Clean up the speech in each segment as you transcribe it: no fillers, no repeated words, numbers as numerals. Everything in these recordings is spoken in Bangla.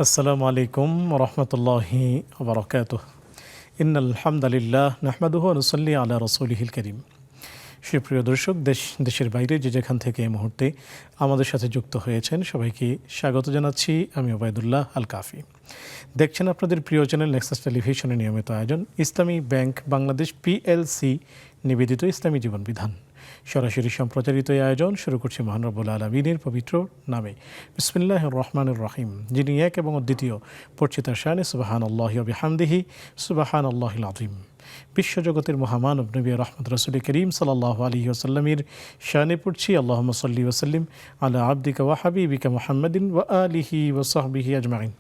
আসসালামু আলাইকুম রহমতুল্লাহি ওবরাকাতুহ। ইন্নাল হামদুলিল্লাহ নাহমাদুহু ওয়া নুসাল্লি আলা রাসূলিহিল কারীম। সুপ্রিয় দর্শক, দেশের বাইরে যে যেখান থেকে এই মুহূর্তে আমাদের সাথে যুক্ত হয়েছেন সবাইকে স্বাগত জানাচ্ছি। আমি ওবায়দুল্লাহ আল কাফি। দেখছেন আপনাদের প্রিয় চ্যানেল নেক্সাস টেলিভিশনের নিয়মিত আয়োজন ইসলামী ব্যাংক বাংলাদেশ পিএলসি নিবেদিত ইসলামী জীবন বিধান। সরাসরি সম্প্রচারিত এই আয়োজন শুরু করছি মহান রব্বুল আলামিনের পবিত্র নামে। বিসমিল্লাহির রহমানির রহিম। যিনি এক এবং অদ্বিতীয়, পড়ছি তার শানে সুবহানাল্লাহি ওয়া বিহামদিহি সুবহানাল্লাহিল আযীম। বিশ্বজগতের মহামানব নবী রহমত রাসূল করিম সাল্লাল্লাহু আলাইহি ওয়াসাল্লামের শানে পড়ছি আল্লাহুম্মা সাল্লি ওয়া সাল্লিম আলা আবদিকা ওয়া হাবিবিকা মুহাম্মাদিন ওয়া আলিহি ওয়া সাহবিহি আজমাইন।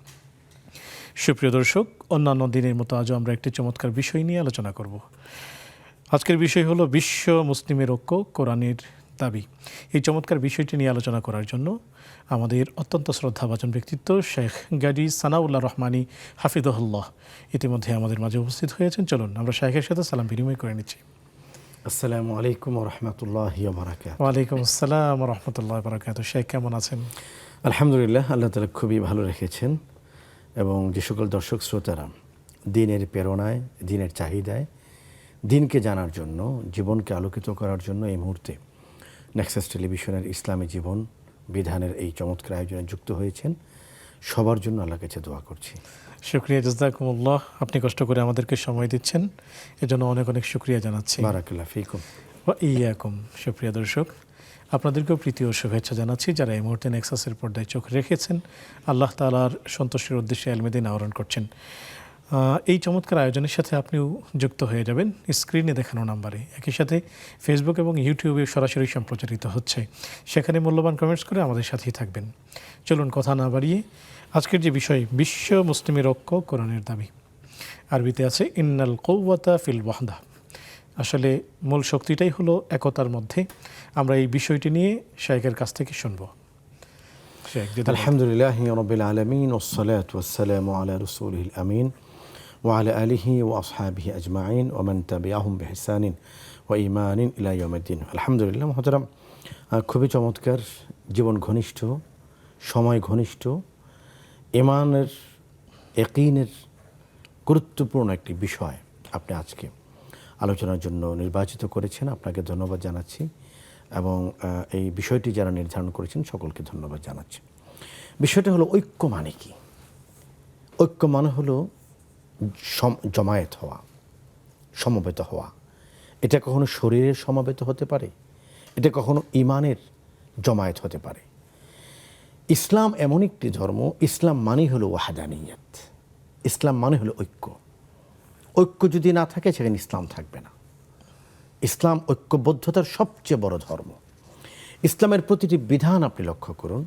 সুপ্রিয় দর্শক, অন্যান্য দিনের মতো আজও আমরা একটি চমৎকার বিষয় নিয়ে আলোচনা করব। আজকের বিষয় হলো বিশ্ব মুসলিমের ঐক্য, কোরআনের দাবি। এই চমৎকার বিষয়টি নিয়ে আলোচনা করার জন্য আমাদের অত্যন্ত শ্রদ্ধাভাজন ব্যক্তিত্ব শেখ গাজী সানাউল্লাহ রহমানী হাফিদহুল্লাহ ইতিমধ্যে আমাদের মাঝে উপস্থিত হয়েছেন। চলুন আমরা শেখের সাথে সালাম বিনিময় করে নিচ্ছি। আসসালামু আলাইকুম ওয়া রাহমাতুল্লাহি ওয়া বারাকাতুহু। ওয়ালাইকুম আসসালাম ওয়া রাহমাতুল্লাহি ওয়া বারাকাতুহু। শেখ কেমন আছেন? আলহামদুলিল্লাহ, আল্লাহ তাআলা খুবই ভালো রেখেছেন এবং যে সকল দর্শক শ্রোতারা দিনের প্রেরণায়, দিনের চাহিদায়, দিনকে জানার জন্য, জীবনকে আলোকিত করার জন্য এই মুহূর্তে নেক্সাস টেলিভিশনের ইসলামী জীবন বিধানের এই চমৎকার আয়োজনে যুক্ত হয়েছেন, সবার জন্য আল্লাহর কাছে দোয়া করছি। শুকরিয়া, জাযাকুমুল্লাহ। আপনি কষ্ট করে আমাদেরকে সময় দিচ্ছেন, এজন্য অনেক অনেক শুকরিয়া জানাচ্ছি। বারাকাল্লাহ ফিকুম ওয়া ইয়াকুম। সুপ্রিয় দর্শক, আপনাদেরকেও প্রীতি ও শুভেচ্ছা জানাচ্ছি যারা এই মুহূর্তে নেক্সাসের পর্দায় চোখ রেখেছেন, আল্লাহ তাআলার সন্তুষ্টির উদ্দেশ্যে এলমেদিন আহরণ করছেন। এই চমৎকার আয়োজনের সাথে আপনিও যুক্ত হয়ে যাবেন স্ক্রিনে দেখানো নাম্বারে। একই সাথে ফেসবুক এবং ইউটিউবে সরাসরি সম্প্রচারিত হচ্ছে, সেখানে মূল্যবান কমেন্টস করে আমাদের সাথেই থাকবেন। চলুন কথা না বাড়িয়ে আজকের যে বিষয়, বিশ্ব মুসলিমের ঐক্য, কোরআনের দাবি। আরবিতে আছে ইন্নাল কুওয়াতা ফিল ওয়াহদা। আসলে মূল শক্তিটাই হলো একতার মধ্যে। আমরা এই বিষয়টি নিয়ে শাইখের কাছ থেকে শুনবো। আলহামদুলিল্লাহি রাব্বিল আলামিন ওয়াস সালাতু ওয়াস সালামু আলা রাসূলিল আমিন ওয়া আলা আলিহি ওয়া আসহাবিহি আজমাইন ওয়া মান তাবিআহুম বিইহসানিন ওয়া ঈমানিন ইলা ইয়াউমিদ্দিন। আলহামদুলিল্লাহ মুহতারাম, খুবই চমৎকার, জীবন ঘনিষ্ঠ, সময় ঘনিষ্ঠ, ঈমানের, ইয়াকিনের গুরুত্বপূর্ণ একটি বিষয় আপনি আজকে আলোচনার জন্য নির্বাচিত করেছেন। আপনাকে ধন্যবাদ জানাচ্ছি এবং এই বিষয়টি যারা নির্ধারণ করেছেন সকলকে ধন্যবাদ জানাচ্ছি। বিষয়টা হলো ঐক্য মানে কি? ঐক্য মানে হলো জমায়েত হওয়া, সমবেত হওয়া। এটা কখনো শরীরের সমবেত হতে পারে, এটা কখনো ঈমানের জমায়েত হতে পারে। ইসলাম এমন একটি ধর্ম, ইসলাম মানে হলো ওয়াহদানিয়ত, ইসলাম মানে হলো ঐক্য। ঐক্য যদি না থাকে সেখানে ইসলাম থাকবে না। ইসলাম ঐক্যবদ্ধতার সবচেয়ে বড় ধর্ম। ইসলামের প্রতিটি বিধান আপনি লক্ষ্য করুন,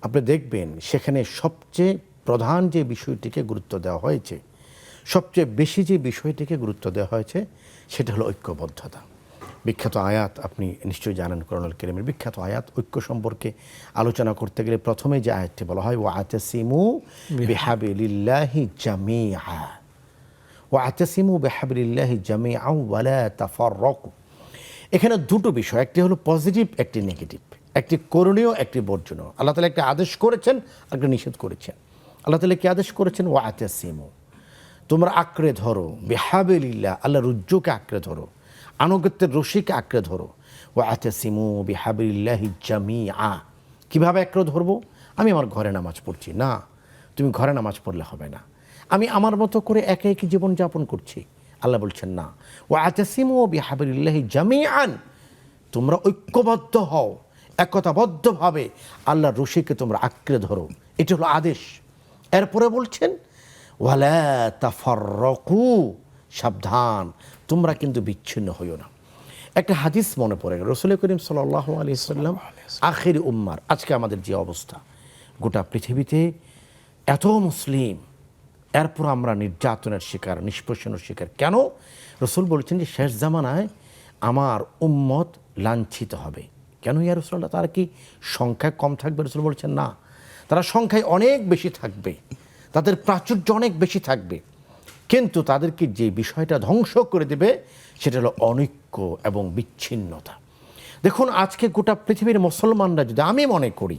আপনি দেখবেন সেখানে সবচেয়ে প্রধান যে বিষয়টিকে গুরুত্ব দেওয়া হয়েছে, সবচেয়ে বেশি যে বিষয়টিকে গুরুত্ব দেওয়া হয়েছে সেটা হলো ঐক্যবদ্ধতা। বিখ্যাত আয়াত আপনি নিশ্চয়ই জানেন, কোরআনুল কারীমের বিখ্যাত আয়াত। ঐক্য সম্পর্কে আলোচনা করতে গেলে প্রথমে যে আয়াতটি বলা হয় ওয়াতাসিমু বিহাবিলিল্লাহি জামিআ, ওয়াতাসিমু বিহাবিলিল্লাহি জামিআ ওয়া লা তাফাররাকু। এখানে দুটো বিষয়, একটি হলো পজিটিভ, একটি নেগেটিভ, একটি করণীয়, একটি বর্জনীয়। আল্লাহ তাআলা একটা আদেশ করেছেন, একটা নিষেধ করেছেন। আল্লাহ তাআলা কি আদেশ করেছেন? ওয়াতাসিমু, তোমরা আঁকড়ে ধরো, বিহাবিলিল্লাহ, আল্লাহ রুজ্জুকে আঁকড়ে ধরো, আনুগত্যের রশিকে আঁকড়ে ধরো। ওয়াতাসিমু বিহাবিলিল্লাহি জামিআ। কীভাবে আঁকড়ে ধরবো? আমি আমার ঘরে নামাজ পড়ছি না, তুমি ঘরে নামাজ পড়লে হবে না। আমি আমার মতো করে একে একে জীবনযাপন করছি, আল্লাহ বলছেন না। ওয়াতাসিমু বিহাবিলিল্লাহি জামিআন, তোমরা ঐক্যবদ্ধ হও, একতাবদ্ধভাবে আল্লাহর রশিকে তোমরা আঁকড়ে ধরো। এটা হলো আদেশ। এরপরে বলছেন ওয়ালা তাফাররাকু, সাবধান, তোমরা কিন্তু বিচ্ছিন্ন হইও না। একটা হাদিস মনে পড়ে গেল, রাসূল করিম সাল্লাল্লাহু আলাইহি ওয়াসাল্লাম আখির উম্মার, আজকে আমাদের যে অবস্থা, গোটা পৃথিবীতে এত মুসলিম, এরপর আমরা নির্যাতনের শিকার, নিষ্পেষণের শিকার। কেন? রাসূল বলছেন যে শেষ জামানায় আমার উম্মত লাঞ্ছিত হবে। কেন ইয়া রাসূলুল্লাহ? তারা কি সংখ্যায় কম থাকবে? রাসূল বলছেন না, তারা সংখ্যায় অনেক বেশি থাকবে, তাদের প্রাচুর্য অনেক বেশি থাকবে, কিন্তু তাদেরকে যে বিষয়টা ধ্বংস করে দেবে সেটা হলো অনৈক্য এবং বিচ্ছিন্নতা। দেখুন, আজকে গোটা পৃথিবীর মুসলমানরা যদি, আমি মনে করি,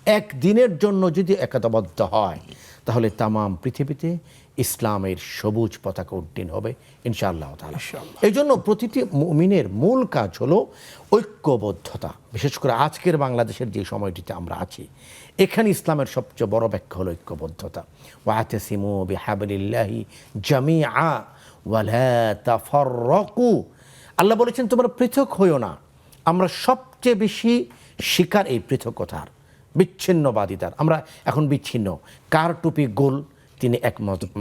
একদিনের জন্য যদি একতাবদ্ধ হয়, তাহলে তামাম পৃথিবীতে ইসলামের সবুজ পতাকা উড্ডীন হবে ইনশাআল্লাহ তাআলা। এই জন্য প্রতিটি মুমিনের মূল কাজ হলো ঐক্যবদ্ধতা। বিশেষ করে আজকের বাংলাদেশের যে সময়টিতে আমরা আছি, এখানে ইসলামের সবচেয়ে বড় ব্যাখ্যা হলো ঐক্যবদ্ধতা। ওয়াতাসিমু বিহাবলিল্লাহি জামিআ ওয়া লা তাফাররাকু। আল্লাহ বলেছেন তোমরা পৃথক হইও না। আমরা সবচেয়ে বেশি শিকার এই পৃথকতার, বিচ্ছিন্নবাদিতার। আমরা এখন বিচ্ছিন্ন। কার টুপি গোল, তিনি এক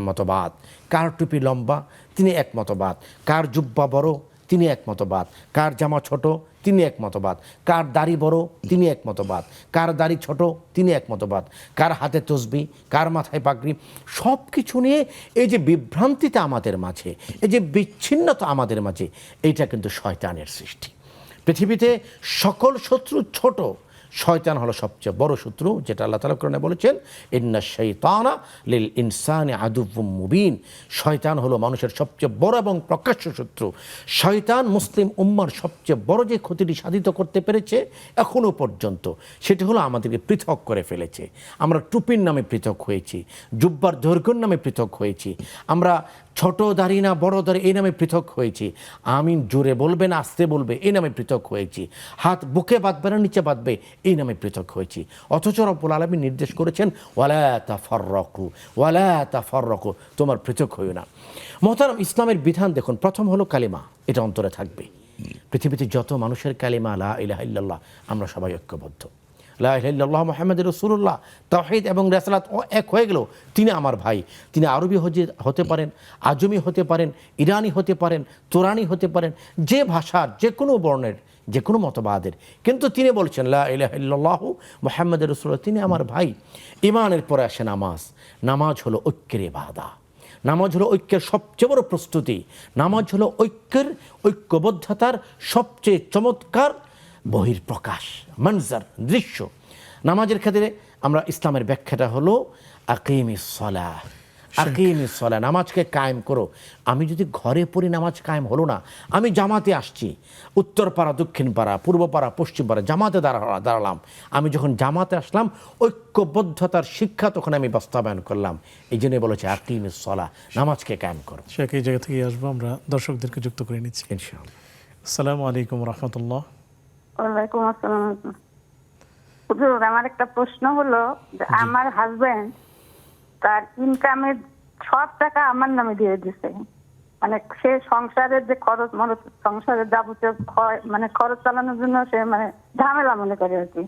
মতবাদ। কার টুপি লম্বা, তিনি এক মতবাদ। কার জুব্বা বড়, তিনি এক মতবাদ। কার জামা ছোট, তিনি এক মতবাদ। কার দাড়ি বড়, তিনি এক মতবাদ। কার দাড়ি ছোট, তিনি এক মতবাদ। কার হাতে তসবি, কার মাথায় পাগড়ি। সব কিছু নিয়ে এই যে বিভ্রান্তিটা আমাদের মাঝে, এই যে বিচ্ছিন্নতা আমাদের মাঝে, এইটা কিন্তু শয়তানের সৃষ্টি। পৃথিবীতে সকল শত্রু ছোট, শয়তান হলো সবচেয়ে বড় শত্রু, যেটা আল্লাহ তাআলা কোরআনে বলেছেন, ইন্না শাইতানা লিল ইনসানি আদুউম মুবিন। শয়তান হলো মানুষের সবচেয়ে বড় এবং প্রকাশ্য শত্রু। শয়তান মুসলিম উম্মার সবচেয়ে বড় যে ক্ষতিটি সাধিত করতে পেরেছে এখনও পর্যন্ত, সেটি হলো আমাদেরকে পৃথক করে ফেলেছে। আমরা টুপির নামে পৃথক হয়েছি, জুব্বার দৈর্ঘ্যের নামে পৃথক হয়েছি, আমরা ছোট দাড়ি না বড় দাড়ি এই নামে পৃথক হয়েছি, আমিন জোরে বলবে না আস্তে বলবে এই নামে পৃথক হয়েছি, হাত বুকে বাঁধবে না নিচে বাঁধবে এই নামে পৃথক হয়েছি। অথচ রব্বুল আলামিন নির্দেশ করেছেন ওয়ালা তাফাররাকু, ওয়ালা তাফাররাকু, তোমার পৃথক হইও না। মুহতারাম, ইসলামের বিধান দেখুন, প্রথম হলো কালিমা, এটা অন্তরে থাকবে। পৃথিবীতে যত মানুষের কালিমা লা ইলাহা ইল্লাল্লাহ, আমরা সবাই ঐক্যবদ্ধ। লা ইলাহা ইল্লাল্লাহ মুহাম্মাদুর রাসূলুল্লাহ, তাওহীদ এবং রিসালাত এক হয়ে গেল। তিনি আমার ভাই। তিনি আরবি হতে পারেন, আজমি হতে পারেন, ইরানি হতে পারেন, তুরানি হতে পারেন, যে ভাষার যে কোনো বর্ণের যে কোনো মতবাদের, কিন্তু তিনি বলছেন লা ইলাহা ইল্লাল্লাহ মুহাম্মাদুর রাসূলুল্লাহ, তিনি আমার ভাই। ঈমানের পরে আসে নামাজ। নামাজ হলো ঐক্যের ইবাদত। নামাজ হলো ঐক্যের সবচেয়ে বড় প্রস্তুতি। নামাজ হলো ঐক্যবদ্ধতার সবচেয়ে চমৎকার বহির্প্রকাশ, মনজার, দৃশ্য। নামাজের ক্ষেত্রে আমরা ইসলামের ব্যাখ্যাটা হলো আকিমিস সালাহ, আকিমিস সালাহ, নামাজকে কায়েম করো। আমি যদি ঘরে পড়ি নামাজ কায়েম হলো না, আমি জামাতে আসছি, উত্তর পাড়া, দক্ষিণ পাড়া, পূর্ব পাড়া, পশ্চিম পাড়া, জামাতে দাঁড়ালাম। আমি যখন জামাতে আসলাম, ঐক্যবদ্ধতার শিক্ষা তখন আমি বাস্তবায়ন করলাম। এই জন্য বলেছে আকিমিস সালাহ, নামাজকে কায়েম করো। শেখ, এই জায়গা থেকে আসবো, আমরা দর্শকদেরকে যুক্ত করে নিচ্ছি ইনশাআল্লাহ। আসসালামু আলাইকুম রহমতুল্লাহ। ওয়ালাইকুম আসসালাম। হুজুর, আমার একটা প্রশ্ন হলো যে আমার হাজবেন্ড তার ইনকামের সব টাকা আমার নামে দিয়ে দিছে। মানে সে সংসারের যে খরচ সংসারের যাবতীয় মানে খরচ চালানোর জন্য সে মানে ঝামেলা মনে করে আর কি,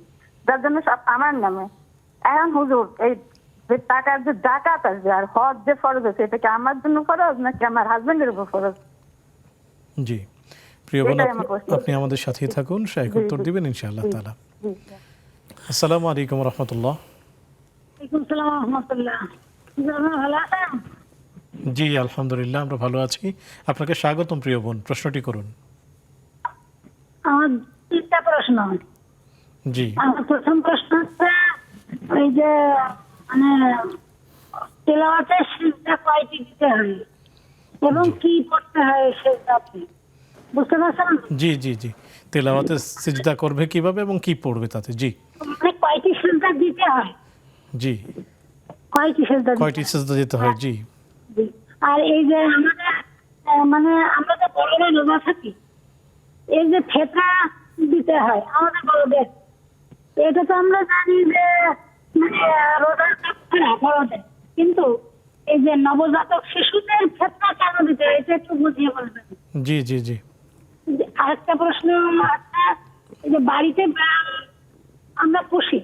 যার জন্য সব আমার নামে। এখন হুজুর, এই যে টাকার যে জাকাত আসবে আর হজ যে ফরজ আছে, এটা কি আমার জন্য ফরজ নাকি আমার হাজবেন্ডের উপর ফরজ? জি প্রিয় বোন, আপনি আমাদের সাথেই থাকুন, শাইখ উত্তর দিবেন ইনশাআল্লাহ তাআলা। আসসালামু আলাইকুম রহমতুল্লাহ। ওয়ালাইকুম আসসালাম ওয়া রাহমাতুল্লাহ। ভালো আছেন? জি আলহামদুলিল্লাহ, আমরা ভালো আছি। আপনাকে স্বাগতম প্রিয় বোন, প্রশ্নটি করুন। আমার তিনটা প্রশ্ন। জি, আমার প্রথম প্রশ্ন হচ্ছে ওই যে মানে তেলাওয়াতের সিজদা কয়টি দিতে হয় এবং কি পড়তে হয় সিজদাতে, বুঝতে পারছেন? জি জি জি, তেলাওয়াতে সিজদা করবে কিভাবে এবং কি পড়বে তাতে। জি, মানে কয়টি সিজদা দিতে হয়, জি, কয়টি সিজদা কয়টি সিজদা দিতে হয়। জি, আর এই যে আমাদের মানে আমরা যে বড়রা রোজা থাকি, এই যে ফেতরা দিতে হয় আমাদের বড়দের, এটা তো আমরা জানি যে মানে রোজার ফরজে, কিন্তু এই যে নবজাতক শিশুদের ফেতরা কেন দিতে হয় এটা একটু বুঝিয়ে বলবেন। জি জি জি। আরেকটা প্রশ্ন আছে, এই যে বাড়িতে বিড়াল আমরা পুষি,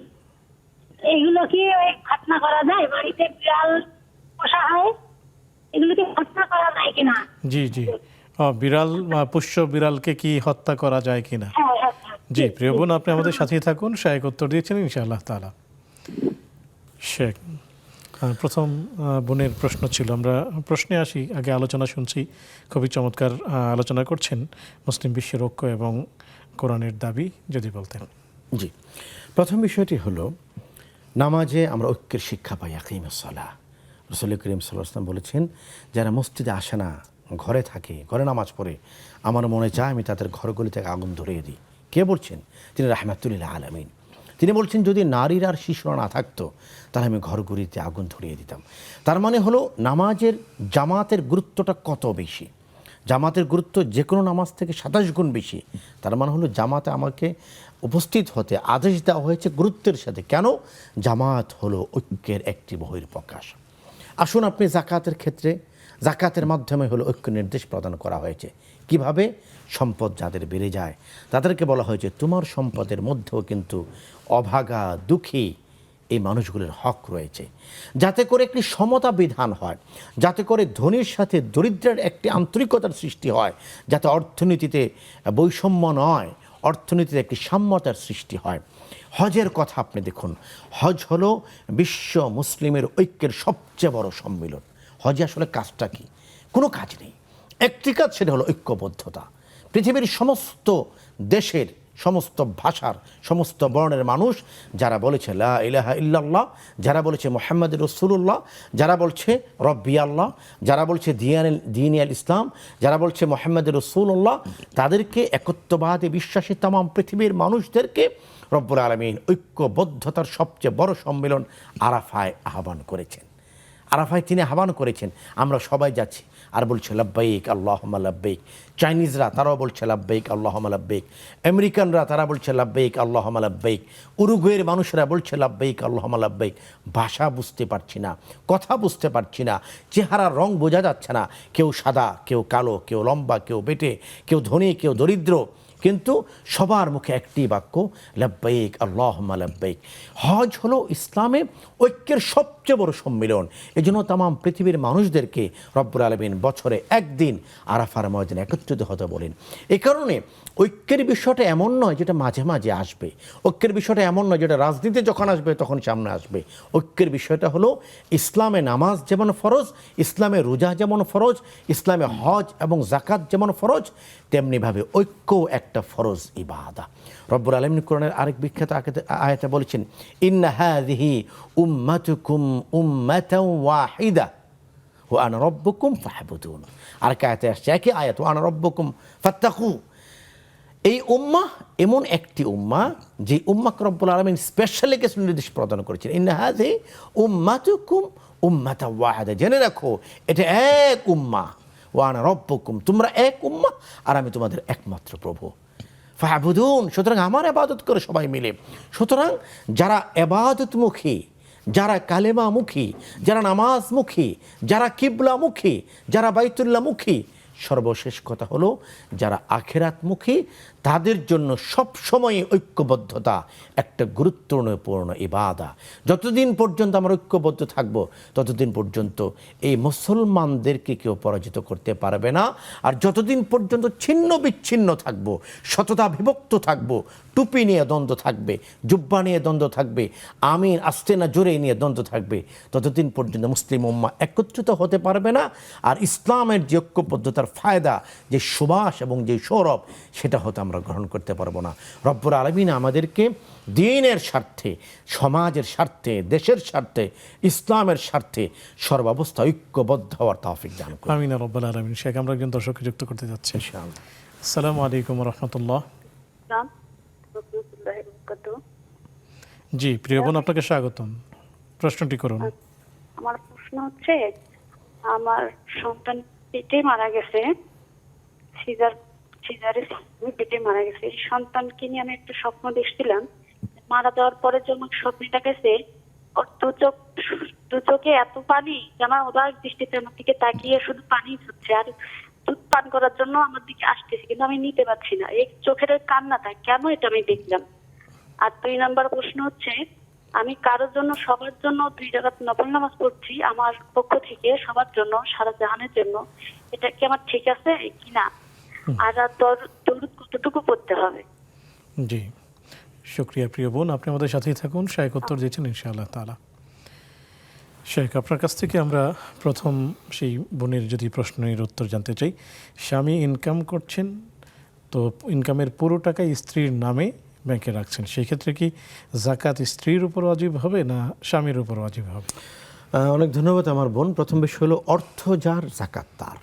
এগুলো কি ওই খাতনা করা যায়? বাড়িতে বিড়াল পোষা হয়, এগুলো কি হত্যা করা যায় কিনা? জি জি, বিড়াল, পোষ্য বিড়ালকে কি হত্যা করা যায় কিনা? জি প্রিয় বোন, আপনি আমাদের সাথেই থাকুন, শাইখ উত্তর দিয়েছেন ইনশাআল্লাহ তাআলা। শেখ, প্রথম বোনের প্রশ্ন ছিল, আমরা প্রশ্নে আসি। আগে আলোচনা শুনছি, খুবই চমৎকার আলোচনা করছেন মুসলিম বিশ্বের ঐক্য এবং কোরআনের দাবি, যদি বলতেন। জি, প্রথম বিষয়টি হলো নামাজে আমরা ঐক্যের শিক্ষা পাই। আকিমিস সালাহ, রাসূল করিম সাল্লাল্লাহু আলাইহি ওয়াসাল্লাম বলেছেন, যারা মসজিদে আসে না, ঘরে থাকে, ঘরে নামাজ পড়ে, আমার মনে চায় আমি তাদের ঘরগুলি থেকে আগুন ধরিয়ে দিই। কে বলছেন? তিনি রাহমাতুল লিল আলামিন। তিনি বলছেন যদি নারীর আর শিশুরা না থাকতো তাহলে আমি ঘরগুলিতে আগুন ধরিয়ে দিতাম। তার মানে হলো নামাজের জামাতের গুরুত্বটা কত বেশি, জামাতের গুরুত্ব যে কোনো নামাজ থেকে 27 গুণ বেশি। তার মানে হলো জামাতে আমাকে উপস্থিত হতে আদেশ দেওয়া হয়েছে গুরুত্বের সাথে। কেন? জামাত হলো ঐক্যের একটি বহিঃপ্রকাশ। আসুন আপনি জাকাতের ক্ষেত্রে, জাকাতের মাধ্যমে হলো ঐক্য নির্দেশ প্রদান করা হয়েছে। কিভাবে? সম্পদ যাদের বেড়ে যায় তাদেরকে বলা হয়েছে তোমার সম্পদের মধ্যেও কিন্তু অভাগা দুঃখী এই মানুষগুলোর হক রয়েছে, যাতে করে একটি সমতা বিধান হয়, যাতে করে ধনীর সাথে দরিদ্রের একটি আন্তরিকতার সৃষ্টি হয়, যাতে অর্থনীতিতে বৈষম্য নয়, অর্থনীতিতে একটি সাম্যতার সৃষ্টি হয়। হজের কথা আপনি দেখুন, হজ হলো বিশ্ব মুসলিমের ঐক্যের সবচেয়ে বড় সম্মিলন। হজে আসলে কাজটা কি? কোনো কাজ নেই, একটি কাজ, সেটা হলো ঐক্যবদ্ধতা। পৃথিবীর সমস্ত দেশের, সমস্ত ভাষার, সমস্ত বর্ণের মানুষ যারা বলেছে লা ইলাহা ইল্লাল্লাহ, যারা বলেছে মুহাম্মাদুর রাসূলুল্লাহ, যারা বলছে রব্বি আল্লাহ, যারা বলছে দ্বীন আল ইসলাম, যারা বলছে মুহাম্মাদুর রাসূলুল্লাহ, তাদেরকে একত্ববাদে বিশ্বাসী तमाम পৃথিবীর মানুষদেরকে রব্বুল আলামিন ঐক্যবদ্ধতার সবচেয়ে বড় সম্মেলন আরাফায় আহ্বান করেছেন। আরাফায় তিনি আহ্বান করেছেন, আমরা সবাই যাচ্ছি আর বলছে লাব্বাইক আল্লাহুম্মা লাব্বাইক। চাইনিজরা তারাও বলছে লাব্বাইক আল্লাহুম্মা লাব্বাইক, আমেরিকানরা তারা বলছে লাব্বাইক আল্লাহুম্মা লাব্বাইক, উরুগুয়ের মানুষেরা বলছে লাব্বাইক আল্লাহুম্মা লাব্বাইক। ভাষা বুঝতে পারছি না, কথা বুঝতে পারছি না, চেহারার রং বোঝা যাচ্ছে না, কেউ সাদা, কেউ কালো, কেউ লম্বা, কেউ বেটে, কেউ ধনী, কেউ দরিদ্র, কিন্তু সবার মুখে একটি বাক্য লাব্বাইক আল্লাহুম্মা লাব্বাইক। হজ হলো ইসলামে ঐক্যের সবচেয়ে বড় সম্মিলন। এজন্য तमाम পৃথিবীর মানুষদেরকে রব্বুল আলামিন বছরে একদিন আরাফার ময়দানে একত্রিত হতে বলেন। এই কারণে ঐক্যের বিষয়টা এমন নয় যেটা মাঝে মাঝে আসবে, ঐক্যের বিষয়টা এমন নয় যেটা রাজনীতি যখন আসবে তখন সামনে আসবে। ঐক্যের বিষয়টা হলো ইসলামে নামাজ যেমন ফরজ, ইসলামে রোজা যেমন ফরজ, ইসলামে হজ এবং জাকাত যেমন ফরজ, তেমনিভাবে ঐক্যও একটা ফরজ ইবাদা। রব্বুল আলামিন কোরআনের আরেক বিখ্যাত আয়াতে বলেছেন ইন্না হাযিহি উম্মাতুকুম উম্মাতান ওয়াহিদা ওয়া আনা রাব্বুকুম ফাহবুদুন। আরেক আয়াতে আসছে একই আয়াত, ওয়া আনা রাব্বুকুম ফাত্তাকু। এই উম্মাহ এমন একটি উম্মাহ যে উম্মাহকে রব্বুল আলামিন স্পেশালি কিছু নির্দেশ প্রদান করেছেন। ইন্না হাযিহি উম্মাতুকুম উম্মাতান ওয়াহিদা, জেনে রাখো এটা এক উম্মাহ, ওয়া আনা রাব্বুকুম, তোমরা এক উম্মাহ আর আমি তোমাদের একমাত্র প্রভু। ফাহবুদুন, সুতরাং আমার ইবাদত করে সবাই মিলে। সুতরাং যারা ইবাদতমুখী, যারা কালেমামুখী, যারা নামাজমুখী, যারা কিবলামুখী, যারা বাইতুল্লাহমুখী, সর্বশেষ কথা হলো যারা আখিরাতমুখী, তাদের জন্য সব সময় ঐক্যবদ্ধতা একটা গুরুত্বপূর্ণ ইবাদা। যতদিন পর্যন্ত আমরা ঐক্যবদ্ধ থাকব ততদিন পর্যন্ত এই মুসলমানদেরকে কেউ পরাজিত করতে পারবে না। আর যতদিন পর্যন্ত ছিন্ন বিচ্ছিন্ন থাকব, শততা বিভক্ত থাকব, টুপি নিয়ে দ্বন্দ্ব থাকবে, জুব্বা নিয়ে দ্বন্দ্ব থাকবে, আমিন আস্তে না জোরে নিয়ে দ্বন্দ্ব থাকবে, ততদিন পর্যন্ত মুসলিম উম্মাহ একত্রিত হতে পারবে না। আর ইসলামের যে ঐক্যবদ্ধতার ফায়দা, যে সুবাস এবং যে সৌরভ, সেটা হতে আমরা গ্রহণ করতে পারবো না। রব্বুল আলামিন আমাদেরকে দ্বীনের স্বার্থে, সমাজের স্বার্থে, দেশের স্বার্থে, ইসলামের স্বার্থে সর্বাবস্থা ঐক্যবদ্ধ হওয়ার তৌফিক দান করুন। আমিন ইয়া রাব্বাল আলামিন। শেখ, আমরা একজন দর্শককে যুক্ত করতে যাচ্ছি। ইনশাআল্লাহ। আসসালামু আলাইকুম ওয়া রাহমাতুল্লাহ। জি প্রিয় বোন, আপনাকে স্বাগতম। প্রশ্নটি করুন। আমার প্রশ্ন হচ্ছে, আমার সন্তান পেটে মারা গেছে, সিজারে পেটে মারা গেছে। এই সন্তানকে নিয়ে আমি একটা স্বপ্ন দেখছিলাম। মারা যাওয়ার পরে যখন স্বপ্নটা গেছে, ওর দু চোখে এত পানি যে আমার ওদার দৃষ্টিতে আমার দিকে তাকিয়ে শুধু পানি হচ্ছে, আর দুধ পান করার জন্য আমার দিকে আসতেছে, কিন্তু আমি নিতে পারছি না। এই চোখের কান্নাটা কেন, এটা আমি দেখলাম। আর 2 নাম্বার প্রশ্ন হচ্ছে, আমি কারোর জন্য, সবার জন্য 2 রাকাত নফল নামাজ পড়ছি আমার পক্ষ থেকে, সবার জন্য, সারা জাহানের জন্য। এটা কি আমার ঠিক আছে কিনা? আর দরুদ কতটুকু পড়তে হবে? জি শুকরিয়া প্রিয় বোন, আপনি আমাদের সাথেই থাকুন। শেখ উত্তর দিয়েছেন ইনশাআল্লাহ তাআলা। শেখ, আপনার কাছ থেকে আমরা প্রথম সেই বোনের যদি প্রশ্নের উত্তর জানতে চাই। স্বামী ইনকাম করছেন, তো ইনকামের পুরো টাকাই স্ত্রীর নামে ব্যাংকে রাখছেন, সেই ক্ষেত্রে কি যাকাত স্ত্রীর উপর ওয়াজিব হবে না স্বামীর উপর ওয়াজিব হবে? অনেক ধন্যবাদ আমার বোন। প্রথম বিষয় হলো অর্থ যার, যাকাত তার।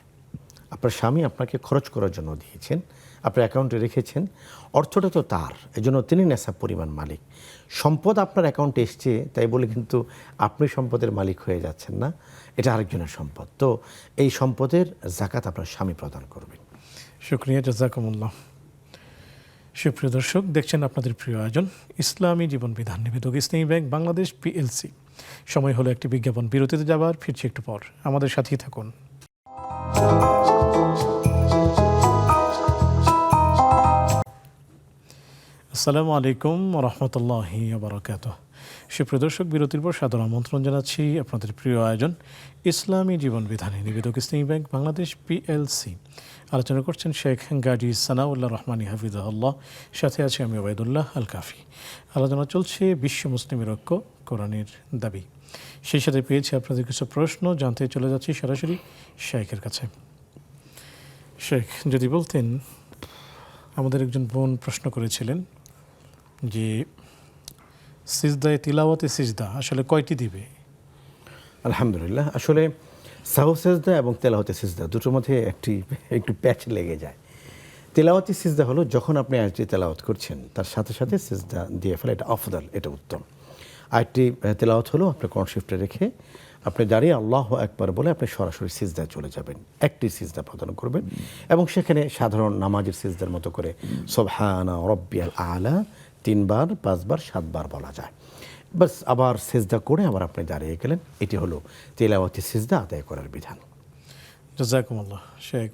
আপনার স্বামী আপনাকে খরচ করার জন্য দিয়েছেন, আপনার অ্যাকাউন্টে রেখেছেন, অর্থটা তো তার, এজন্য তিনি নেশাব পরিমাণ মালিক। সম্পদ আপনার অ্যাকাউন্টে এসছে তাই বলে কিন্তু আপনি সম্পদের মালিক হয়ে যাচ্ছেন না, এটা আরেকজনের সম্পদ। তো এই সম্পদের জাকাত আপনার স্বামী প্রদান করবেন। শুকরিয়া, জাযাকুমুল্লাহ। সুপ্রিয় দর্শক, দেখছেন আপনাদের প্রিয় আয়োজন ইসলামী জীবন বিধান, নিবেদক ইসলামী ব্যাংক বাংলাদেশ পিএলসি। সময় হলো একটি বিজ্ঞাপন বিরতিতে যাবার, ফিরছি একটু পর, আমাদের সাথেই থাকুন। আসসালামু আলাইকুম রহমতুল্লাহি বারাকাতুহু। সুপ্রিয় দর্শক, বিরতির পর সাদর আমন্ত্রণ জানাচ্ছি আপনাদের প্রিয় আয়োজন ইসলামী জীবন বিধানে, নিবেদক ইসলামী ব্যাংক বাংলাদেশ পিএলসি। আলোচনা করছেন শেখ গাজী সানাউল্লাহ রহমানী হাফিজাহুল্লাহ, সাথে আছে আমি ওবায়দুল্লাহ আল কাফি। আলোচনা চলছে বিশ্ব মুসলিমের ঐক্য, কোরআনের দাবি। সেই সাথে পেয়েছি আপনাদের কিছু প্রশ্ন, জানতে চলে যাচ্ছি সরাসরি শেখের কাছে। শেখ, যদি বলতেন, আমাদের একজন বোন প্রশ্ন করেছিলেন যে সিজদায়ে তিলাওয়াতে সিজদা আসলে কয়টি দিবে? আলহামদুলিল্লাহ, আসলে সাহু সেজদা এবং তেলাওয়াতি সিজদা দুটোর মধ্যে একটু প্যাচ লেগে যায়। তেলাওয়াতি সিজদা হলো যখন আপনি আয়াতটি তেলাওয়াত করছেন তার সাথে সাথে সিজদা দিয়ে ফেলে, এটা আফদল, এটা উত্তম। আরেকটি তেলাওয়াত হলো আপনি কোরআন শিফটে রেখে আপনি দাঁড়িয়ে আল্লাহু আকবার বলে আপনি সরাসরি সিজদায় চলে যাবেন, একটি সিজদা প্রদান করবেন এবং সেখানে সাধারণ নামাজের সিজদার মতো করে সুবহানা রাব্বিয়াল আলা 3 বার 5 বার 7 বার বলা যায়। বাস আবার সিজদা করে আবার আপনি দাঁড়িয়ে গেলেন, এটি হলো তেলাওয়াতি সিজদা আদায় করার বিধান। জাযাকুমুল্লাহ। শেখ,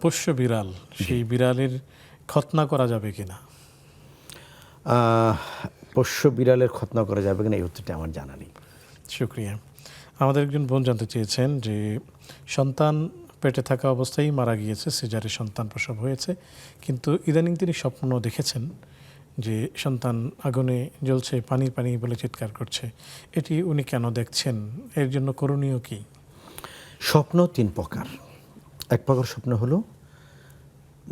পোষ্য বিড়াল, সেই বিড়ালের খতনা করা যাবে কিনা? পোষ্য বিড়ালের খতনা করা যাবে কিনা এই উত্তরটা আমার জানা নেই। শুক্রিয়া। আমাদের একজন বোন জানতে চেয়েছেন যে সন্তান পেটে থাকা অবস্থায় মারা গিয়েছে, সিজারে সন্তান প্রসব হয়েছে, কিন্তু ইদানিং তিনি স্বপ্ন দেখেছেন যে সন্তান আগুনে জ্বলছে, পানি পানি বলে চিৎকার করছে। এটি উনি কেন দেখছেন? এর জন্য করণীয় কি? স্বপ্ন 3 প্রকার। এক প্রকার স্বপ্ন হলো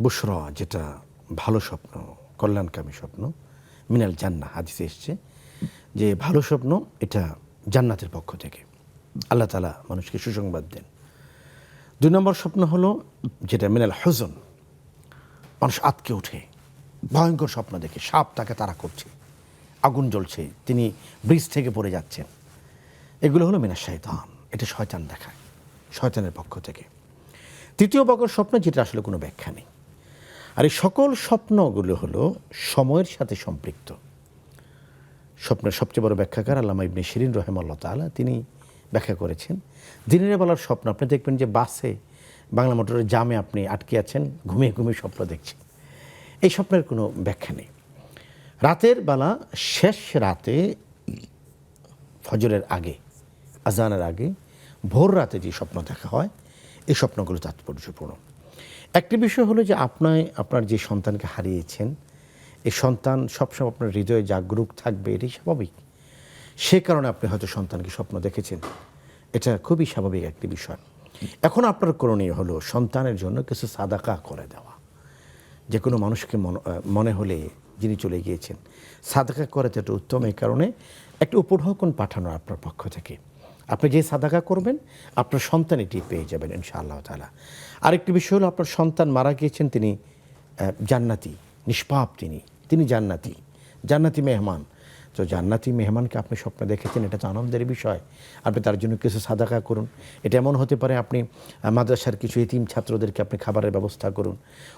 বুশরা, যেটা ভালো স্বপ্ন, কল্যাণকামী স্বপ্ন, মিনাল জান্নাহ, হাদিসে এসছে যে ভালো স্বপ্ন এটা জান্নাতের পক্ষ থেকে আল্লাহ তাআলা মানুষকে সুসংবাদ দেন। 2 নম্বর স্বপ্ন হলো যেটা মিনাল হুজন, মানুষ আতকে ওঠে, ভয়ঙ্কর স্বপ্ন দেখে সাপ তাকে তাড়া করছে, আগুন জ্বলছে, তিনি ব্রিজ থেকে পড়ে যাচ্ছেন। এগুলো হলো মিনাশ শাইতান, এটা শয়তান দেখায়, শয়তানের পক্ষ থেকে। 3য় প্রকার স্বপ্ন যেটা আসলে কোনো ব্যাখ্যা নেই। আর এই সকল স্বপ্নগুলো হলো সময়ের সাথে সম্পৃক্ত। স্বপ্নের সবচেয়ে বড় ব্যাখ্যাকার আল্লামা ইবনে শিরিন রাহিমাহুল্লাহ তাআলা, তিনি ব্যাখ্যা করেছেন দিনের বেলার স্বপ্ন আপনি দেখবেন যে বাসে, বাংলা মোটরের জামে আপনি আটকে আছেন, ঘুমিয়ে ঘুমিয়ে স্বপ্ন দেখছেন, এই স্বপ্নের কোনো ব্যাখ্যা নেই। রাতের বেলা শেষ রাতে, ফজরের আগে, আজানের আগে, ভোর রাতে যে স্বপ্ন দেখা হয়, এই স্বপ্নগুলো তাৎপর্যপূর্ণ। একটি বিষয় হলো যে আপনার যে সন্তানকে হারিয়েছেন, এই সন্তান সবসময় আপনার হৃদয়ে জাগরুক থাকবে, এটাই স্বাভাবিক। সে কারণে আপনি হয়তো সন্তানকে স্বপ্ন দেখেছেন, এটা খুবই স্বাভাবিক একটি বিষয়। এখন আপনার করণীয় হলো সন্তানের জন্য কিছু সাদাকা করে দেওয়া। যে কোনো মানুষকে মনে হলে যিনি চলে গিয়েছেন, সাদাকা করে তো এটা উত্তম। এই কারণে একটা উপঢৌকন পাঠানো আপনার পক্ষ থেকে, আপনি যে সাদাকা করবেন আপনার সন্তান এটি পেয়ে যাবেন ইনশাআল্লাহ তাআলা। আরেকটি বিষয় হলো আপনার সন্তান মারা গিয়েছেন, তিনি জান্নাতি, নিষ্পাপ, তিনি জান্নাতি মেহমান। তো জান্নাতি মেহমানকে আপনি স্বপ্নে দেখেছেন, এটা তো আনন্দের বিষয়। আপনি তার জন্য কিছু সাদাকা করুন। এটা এমন হতে পারে আপনি মাদ্রাসার কিছু এতিম ছাত্রদেরকে আপনি খাবারের ব্যবস্থা করুন,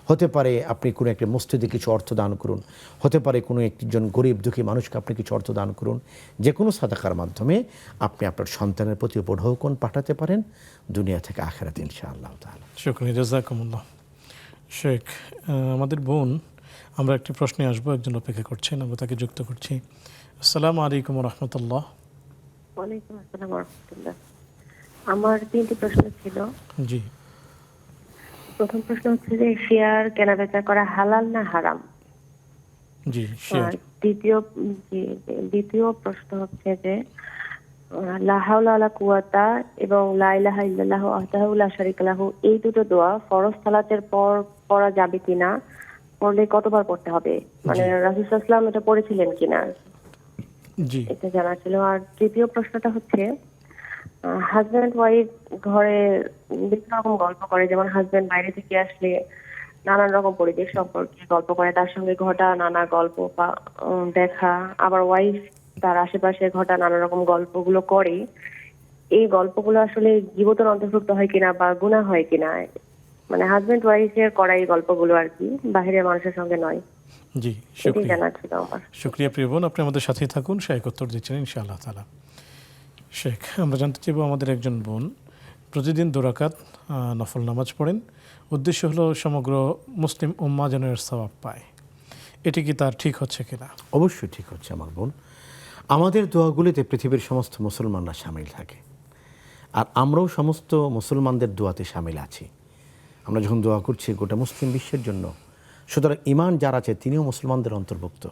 হতে পারে আপনি কোনো একটা মসজিদে কিছু অর্থ দান করুন, হতে পারে কোনো একজন গরিব দুঃখী মানুষকে আপনি কিছু অর্থ দান করুন। যে কোনো সাদাকার মাধ্যমে আপনি আপনার সন্তানের প্রতি উপঢৌকন পাঠাতে পারেন দুনিয়া থেকে আখিরাতে ইনশাআল্লাহ তাআলা। শুকরিয়া, জাযাকুমুল্লাহ। শেখ, আমাদের বোন, আমরা একটি প্রশ্নে আসবো, একজন অপেক্ষা করছেন, আমরা তাকে যুক্ত করছি। আসসালামু আলাইকুম রহমতুল্লাহ। ওয়ালাইকুম আসসালাম ওয়া রাহমাতুল্লাহ। আমার 3টি প্রশ্ন ছিল। জি। প্রথম প্রশ্ন হচ্ছে যে শেয়ার কেনাবেচা করা হালাল না হারাম? জি, শেয়ার। আর দ্বিতীয় প্রশ্ন হচ্ছে যে লা হাওলা ওয়ালা কুওয়াতা এবং লা ইলাহা ইল্লাল্লাহু ওয়াহদাহু লা শারীকা লাহু, এই দুটো দোয়া ফরজ সালাতের পর পড়া যাবে কিনা, পড়লে কতবার পড়তে হবে, মানে রাসূল সাল্লাল্লাহু আলাইহি ওয়াসাল্লাম এটা পড়েছিলেন কিনা, জি, এটা জানা ছিল। আর তৃতীয় প্রশ্নটা হচ্ছে হাজব্যান্ড ওয়াইফ ঘরে বিভিন্ন রকম গল্প করে, যেমন হাজব্যান্ড বাইরে থেকে আসলে নানান রকম পরিবেশ সম্পর্কে গল্প করে, তার সঙ্গে ঘটা নানা গল্প বা দেখা, আবার ওয়াইফ তার আশেপাশে ঘটা নানা রকম গল্পগুলো করে। এই গল্পগুলো আসলে গীবতের অন্তর্ভুক্ত হয় কিনা বা গুনাহ হয় কিনা, মানে হাজব্যান্ড ওয়াইফের করা এই গল্পগুলো আর কি, বাহিরের মানুষের সঙ্গে নয়। জি, এটাই শুক্রিয়া। জানার ছিল আমার। শুক্রিয়া প্রিয় বোন, আপনি আমাদের সাথেই থাকুন, শেখ উত্তর দিচ্ছেন ইনশাআল্লাহ তাআলা। শেখ, আমরা জানতে চাইব, আমাদের একজন বোন প্রতিদিন 2 রাকাত নফল নামাজ পড়েন, উদ্দেশ্য হলো সমগ্র মুসলিম উম্মাহ যেন এর সওয়াব পায়, এটি কি তার ঠিক হচ্ছে কিনা? অবশ্যই ঠিক হচ্ছে আমার বোন। আমাদের দোয়াগুলিতে পৃথিবীর সমস্ত মুসলমানরা সামিল থাকে, আর আমরাও সমস্ত মুসলমানদের দোয়াতে সামিল আছি। আমরা যখন দোয়া করছি গোটা মুসলিম বিশ্বের জন্য, সুতরাং ঈমান যার আছে তিনিও মুসলমানদের অন্তর্ভুক্ত,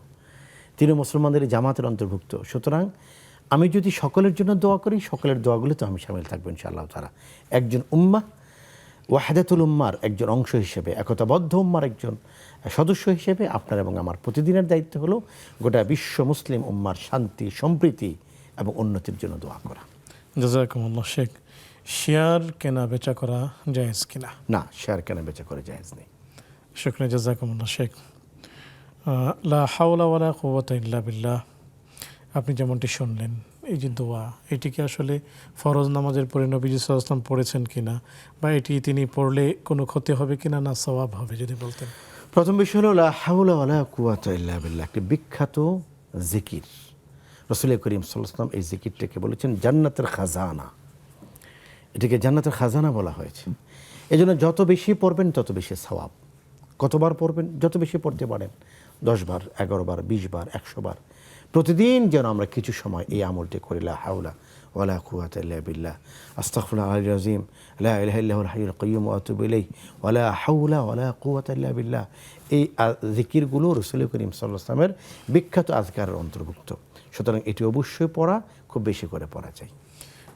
তিনিও মুসলমানদের জামাতের অন্তর্ভুক্ত। সুতরাং আমি যদি সকলের জন্য দোয়া করি, সকলের দোয়াগুলিতে আমি সামিল থাকবো ইনশাআল্লাহ তাআলা। একজন উম্মাহ, ওয়াহদাতুল উম্মার একজন অংশ হিসেবে, একতাবদ্ধ উম্মার একজন সদস্য হিসেবে আপনার এবং আমার প্রতিদিনের দায়িত্ব হলো গোটা বিশ্ব মুসলিম উম্মার শান্তি, সম্প্রীতি এবং উন্নতির জন্য দোয়া করা। জাযাকুমুল্লাহ। শেখ, শেয়ার কেনা বেচা করা জায়েজ কিনা? না, শেয়ার কেনা বেচা করে জায়েজ নেই। শুকরিয়া, জাযাকুমুল্লাহ। শেখ, লা হাওলা ওয়ালা কুওয়াতা ইল্লা বিল্লাহ, আপনি যেমনটি শুনলেন, এই যে দোয়া, এটি কি আসলে ফরজ নামাজের পরে নবীজি সাল্লাল্লাহু আলাইহি ওয়াসাল্লাম পড়েছেন কিনা, বা এটি তিনি পড়লে কোনো ক্ষতি হবে কিনা, না সওয়াব হবে, যদি বলতেন। প্রথম বিষয় হলো লা হাওলা ওয়ালা কুওয়াতা ইল্লা বিল্লাহ, একটি বিখ্যাত জিকির। রাসূল করিম সাল্লাল্লাহু আলাইহি ওয়াসাল্লাম এই জিকিরটাকে বলেছেন জান্নাতের খাজানা। এটাকে জান্নাতের খাজানা বলা হয়েছে। এজন্য যত বেশি পড়বেন তত বেশি সওয়াব। কতবার পড়বেন? যত বেশি পড়তে পারেন, 10 বার, 11 বার, 20 বার, 100 বার, প্রতিদিন যেন আমরা কিছু সময় এই আমলটি করি। লা হাওলা ওয়ালা কুওয়াতা ইল্লা বিল্লাহ, আস্তাগফিরুল্লাহ আল আযীম, লা ইলাহা ইল্লাহুল হাইয়ুল কাইয়্যুম ওয়া আতুবু ইলাইহি, ওয়ালা হাওলা ওয়ালা কুওয়াতা ইল্লা বিল্লাহ। এই জিকিরগুলো রাসূল করিম সাল্লাল্লাহু আলাইহি ওয়াসাল্লামের বিখ্যাত আজকারের অন্তর্ভুক্ত। সুতরাং এটি অবশ্যই পড়া, খুব বেশি করে পড়া চাই।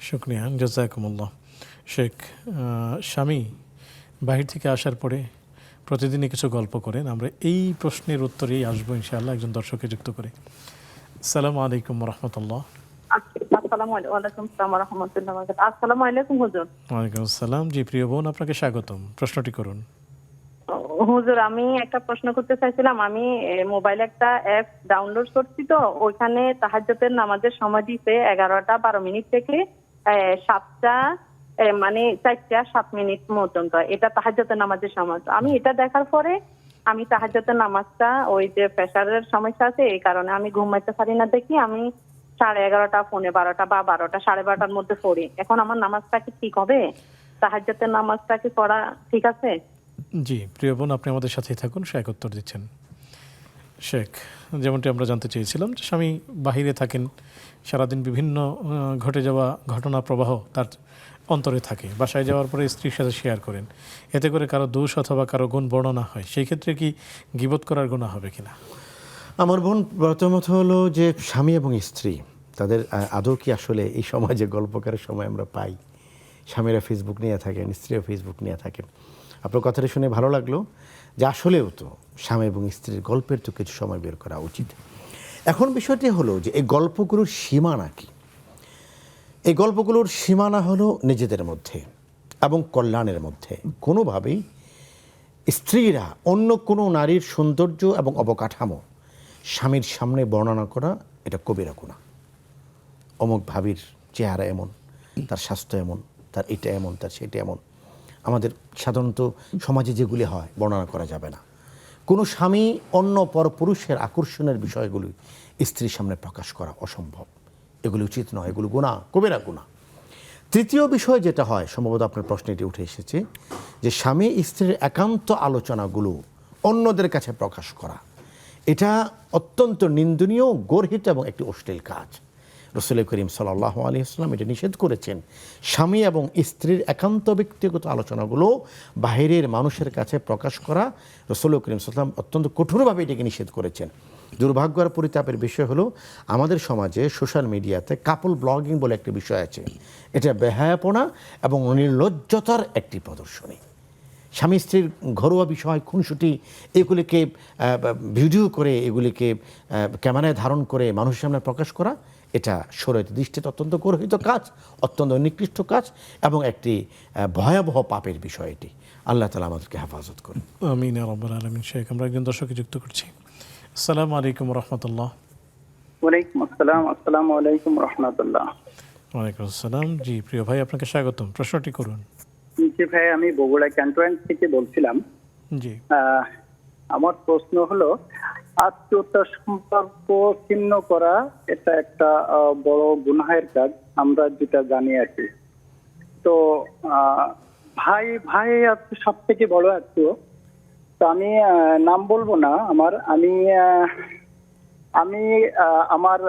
শুকরিয়া, জাযাকুমুল্লাহ। শেখ, স্বামী বাহির থেকে আসার পরে প্রতিদিনই কিছু গল্প করেন, আমরা এই প্রশ্নের উত্তরেই আসবো ইনশাআল্লাহ একজন দর্শককে যুক্ত করে। আসসালামু আলাইকুম রাহমাতুল্লাহ। আসসালামু আলাইকুম ওয়া রাহমাতুল্লাহি ওয়া বারাকাতুহু। আসসালামু আলাইকুম হুজুর। ওয়ালাইকুম আসসালাম। জি প্রিয় বোন, আপনাকে স্বাগতম, প্রশ্নটি করুন। হুজুর, আমি একটা প্রশ্ন করতে চাইছিলাম। আমি মোবাইলে একটা অ্যাপ ডাউনলোড করছি, তো ওইখানে তাহাজ্জুদের নামাজের সময় দিতে 11:12 থেকে 7টা মানে 4:07 পর্যন্ত, এটা তাহাজ্জুদের নামাজের সময়। তো আমি এটা দেখার পরে আমি তাহাজ্জুদের নামাজটা, ওই যে প্রেসারের সমস্যা আছে এই কারণে আমি ঘুমাইতে পারি না দেখি, আমি 11:30, 11:15 বা 12টা, 12:30টার মধ্যে পড়ি। এখন আমার নামাজটা কি ঠিক হবে? তাহাজ্জুদের নামাজটা কি পড়া ঠিক আছে? জি প্রিয় বোন, আপনি আমাদের সাথেই থাকুন, শেখ উত্তর দিচ্ছেন। শেখ, যেমনটি আমরা জানতে চেয়েছিলাম যে স্বামী বাহিরে থাকেন, সারাদিন বিভিন্ন ঘটে যাওয়া ঘটনা প্রবাহ তার অন্তরে থাকে, বাসায় যাওয়ার পরে স্ত্রীর সাথে শেয়ার করেন, এতে করে কারো দোষ অথবা কারো গুণ বর্ণনা হয়, সেই ক্ষেত্রে কি গীবত করার গুনাহ হবে কিনা? আমার বোন, প্রথমত হলো যে স্বামী এবং স্ত্রী তাদের আদৌ কি আসলে এই সমাজে গল্পকারের সময় আমরা পাই? স্বামীরা ফেসবুক নিয়ে থাকেন, স্ত্রীরা ফেসবুক নিয়ে থাকেন। আপনার কথাটা শুনে ভালো লাগলো যে আসলেও তো স্বামী এবং স্ত্রীর গল্পের তো কিছু সময় বের করা উচিত। এখন বিষয়টি হলো যে এই গল্পগুলোর সীমানা কি? এই গল্পগুলোর সীমানা হলো নিজেদের মধ্যে এবং কল্যাণের মধ্যে। কোনোভাবেই স্ত্রীরা অন্য কোনো নারীর সৌন্দর্য এবং অবকাঠামো স্বামীর সামনে বর্ণনা করা, এটা কবিরা গুনাহ। অমুক ভাবির চেহারা এমন, তার স্বাস্থ্য এমন, তার এটা এমন, তার সেটা এমন, আমাদের সাধারণত সমাজে যেগুলি হয় বর্ণনা করা যাবে না। কোনো স্বামী অন্য পরপুরুষের আকর্ষণের বিষয়গুলি স্ত্রীর সামনে প্রকাশ করা অসম্ভব। এগুলি উচিত নয়, এগুলো গুনাহ, কবিরা গুনাহ। তৃতীয় বিষয় যেটা হয়, সম্ভবত আপনার প্রশ্নে এটি উঠে এসেছে, যে স্বামী স্ত্রীর একান্ত আলোচনাগুলো অন্যদের কাছে প্রকাশ করা, এটা অত্যন্ত নিন্দনীয়, গর্হিত এবং একটি অশ্লীল কাজ। রাসূল করিম সাল্লাল্লাহু আলাইহি ওয়াসাল্লাম এটা নিষেধ করেছেন। স্বামী এবং স্ত্রীর একান্ত ব্যক্তিগত আলোচনাগুলো বাহিরের মানুষের কাছে প্রকাশ করা রাসূল করিম সাল্লাল্লাহু আলাইহি ওয়াসাল্লাম অত্যন্ত কঠোরভাবে এটাকে নিষেধ করেছেন। দুর্ভাগ্য আর পরিতাপের বিষয় হলো আমাদের সমাজে সোশ্যাল মিডিয়াতে কাপল ব্লগিং বলে একটি বিষয় আছে। এটা বেহায়াপনা এবং নির্লজ্জতার একটি প্রদর্শনী। স্বামী স্ত্রীর ঘরোয়া বিষয়, খুনসুটি, এগুলিকে ভিডিও করে, এগুলিকে ক্যামেরায় ধারণ করে মানুষের সামনে প্রকাশ করা, এটা শরীয়তের দৃষ্টিতে অত্যন্ত গর্হিত কাজ, অত্যন্ত নিকৃষ্ট কাজ এবং একটি ভয়াবহ পাপের বিষয় এটি। আল্লাহ তাআলা আমাদেরকে হেফাজত করুন। আমিন ইয়া রাব্বাল আলামিন। শেখ, আমরা একজন দর্শককে যুক্ত করছি। আসসালামু আলাইকুম রহমতুল্লাহ। ওয়ালাইকুম আসসালাম। আসসালামু আলাইকুম রহমতুল্লাহ। ওয়ালাইকুম আসসালাম। জি প্রিয় ভাই, আপনাকে স্বাগতম, প্রশ্নটি করুন। জি ভাই, আমি বগুড়া ক্যান্টনমেন্ট থেকে বলছিলাম। জি। আমার প্রশ্ন হলো, আত্মীয়তার সম্পর্ক ছিন্ন করা এটা একটা বড় গুনাহের কাজ, আমরা যেটা জানি আর কি। তো ভাই ভাই সব থেকে বড় আত্মীয়। তো আমি নাম বলবো না আমি আমার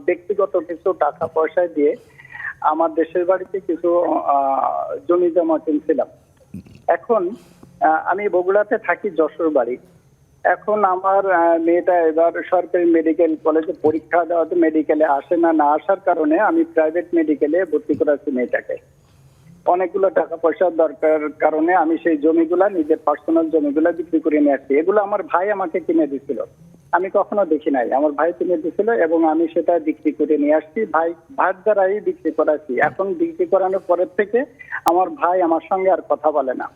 ব্যক্তিগত কিছু টাকা পয়সা দিয়ে আমার দেশের বাড়িতে কিছু জমি জমা কিনছিলাম। এখন আমি বগুড়াতে থাকি, যশোর বাড়ি। এখন আমার মেয়েটা এবার সরকারি মেডিকেল কলেজে পরীক্ষা দেওয়াতে মেডিকেলে আসে না, না আসার কারণে আমি প্রাইভেট মেডিকেলে ভর্তি করাচ্ছি মেয়েটাকে। অনেকগুলো টাকা পয়সার দরকার কারণে আমি সেই জমিগুলা, নিজের পার্সোনাল জমিগুলা বিক্রি করে নিয়ে আসছি। এগুলো আমার ভাই আমাকে কিনে দিছিল, আমি কখনো দেখি নাই, আমার ভাই কিনে দিছিল এবং আমি সেটা বিক্রি করে নিয়ে আসছি। ভাই দ্বারাই বিক্রি করাচ্ছি। এখন বিক্রি করানোর পরের থেকে আমার ভাই আমার সঙ্গে আর কথা বলে না,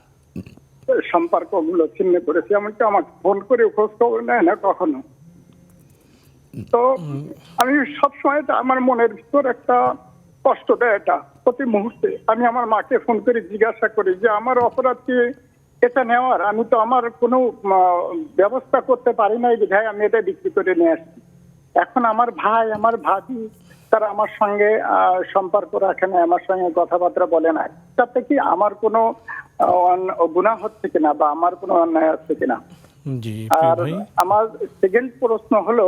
সম্পর্ক গুলো ছিন্ন করেছে। এমনকি আমাকে ফোন করে খোঁজ খবর নেয় না কখনো। তো আমি সবসময় আমার মনের ভিতর একটা কষ্ট দেয় এটা। প্রতি মুহূর্তে আমি আমার মাকে ফোন করে জিজ্ঞাসা করি যে আমার অপরাধ কি এটা নেওয়ার? আমি তো আমার কোনো ব্যবস্থা করতে পারি নাই বিধায় আমি এটা বিক্রি করে নিয়ে আসছি। এখন আমার ভাই, আমার ভাবি, তারা আমার সঙ্গে সম্পর্ক রাখে না, আমার সঙ্গে কথাবার্তা বলে না। তাতে কি আমার কোনো গুনাহ হচ্ছে কিনা বা আমার কোনো অন্যায় হচ্ছে কিনা? আর আমার সেকেন্ড প্রশ্ন হলো,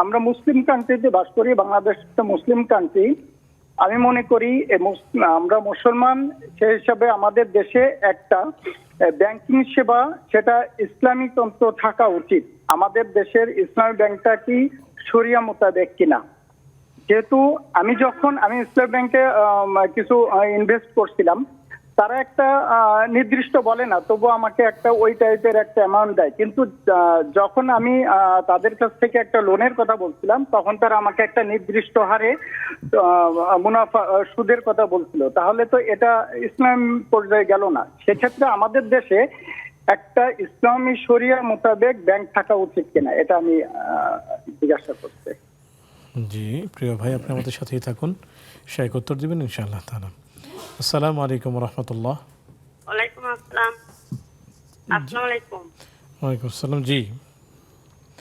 আমরা মুসলিম কান্ট্রিতে বাস করি, বাংলাদেশ তো মুসলিম কান্ট্রি। আমি মনে করি আমরা মুসলমান, সেই হিসাবে আমাদের দেশে একটা ব্যাংকিং সেবা, সেটা ইসলামী তন্ত্র থাকা উচিত। আমাদের দেশের ইসলামী ব্যাংকটা কি শরিয়া মোতাবেক কিনা? যেহেতু আমি ইসলামী ব্যাংকে কিছু ইনভেস্ট করছিলাম, তারা একটা নির্দিষ্ট বলে না, তবু আমাকে একটা ওই টাইপের একটা অ্যামাউন্ট দেয়। কিন্তু যখন আমি তাদের কাছ থেকে একটা লোনের কথা বলছিলাম, তখন তারা আমাকে একটা নির্দিষ্ট হারে মুনাফা সুদের কথা বলছিল। তাহলে তো এটা ইসলাম পর্যায়ে গেল না। সেক্ষেত্রে আমাদের দেশে একটা ইসলামী শরিয়া মোতাবেক ব্যাংক থাকা উচিত কিনা, এটা আমি জিজ্ঞাসা করতে। জি প্রিয় ভাই, আপনি আমাদের সাথেই থাকুন, শেখ উত্তর দিবেন ইনশাআল্লাহ তাআলা। আসসালামু আলাইকুম রাহমাতুল্লাহ। ওয়ালাইকুম আসসালাম। আসসালামু আলাইকুম। ওয়ালাইকুম আসসালাম। জি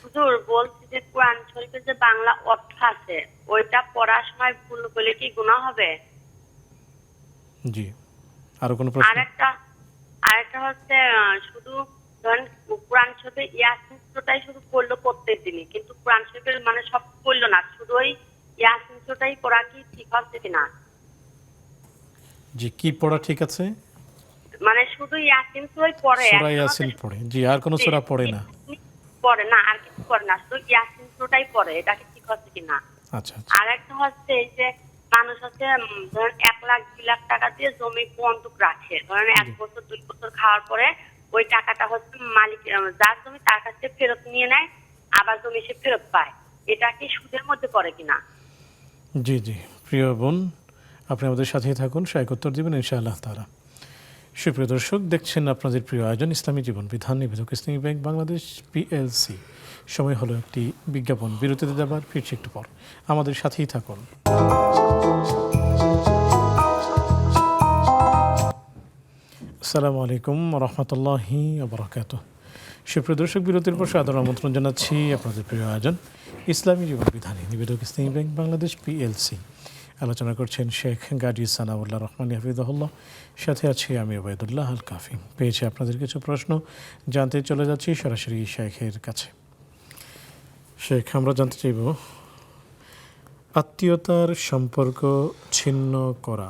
হুজুর, বলছি যে কোরআন শরীফের যে বাংলা অর্থ আছে, ওইটা পড়ার সময় ভুল করলে কি গুনাহ হবে? জি। আর কোন প্রশ্ন? আরেকটা হচ্ছে, শুধু ধরেন কোরআন শরীফে ইয়াসিন সূরাটাই শুধু পড়লো প্রত্যেক দিনই, কিন্তু কোরআন শরীফের মানে সব পড়লো না, শুধু ওই ইয়াসিন সূরাটাই পড়া কি ঠিক হচ্ছে কিনা? জি, কি পড়া ঠিক আছে? মানে শুধু ইয়াসিন সূরাই পড়ে, সূরা ইয়াসিন পড়ে। জি, আর কোন সূরা পড়ে না? পড়ে না, আর কিছু পড়ে না, শুধু ইয়াসিন সূরাটাই পড়ে, এটা কি ঠিক হচ্ছে কিনা? আচ্ছা। আর একটা হচ্ছে, এই যে মানুষ হচ্ছে ধরেন 1 লাখ 2 লাখ টাকা দিয়ে জমি বন্ধক রাখে, ধরেন 1 বছর 2 বছর খাওয়ার পরে ওই টাকাটা হচ্ছে মালিক, যার জমি তার কাছ থেকে ফেরত নিয়ে নেয়, আবার জমি সে ফেরত পায়। এটা কি সুদের মধ্যে পড়ে কিনা? জি জি, প্রিয় বোন, আপনি আমাদের সাথেই থাকুন, শেখ উত্তর দিবেন ইনশাআল্লাহ তাআলা। সুপ্রিয় দর্শক, দেখছেন আপনাদের প্রিয় আয়োজন ইসলামী জীবন বিধান, নিবেদক ইসলামী ব্যাংক বাংলাদেশ পিএলসি। সময় হলো একটি বিজ্ঞাপন, বিরতিতে যাবার, ফিরছি একটু পর, আমাদের সাথেই থাকুন। আসসালামু আলাইকুম রহমতুল্লাহি ওয়া বারাকাতুহু। সুপ্রিয় দর্শক, বিরতির পর সাদর আমন্ত্রণ জানাচ্ছি আপনাদের প্রিয় আয়োজন ইসলামী জীবন বিধানে, নিবেদক ইসলামী ব্যাংক বাংলাদেশ পিএলসি। আলোচনা করছেন শেখ গাজী সানাউল্লাহ রহমান হাফিজাহুল্লাহ, সাথে আছি আমি ওবায়দুল্লাহ আল কাফি। পেয়েছি আপনাদের কিছু প্রশ্ন, জানতে চলে যাচ্ছি সরাসরি শেখের কাছে। শেখ, আমরা জানতে চাইব আত্মীয়তার সম্পর্ক ছিন্ন করা,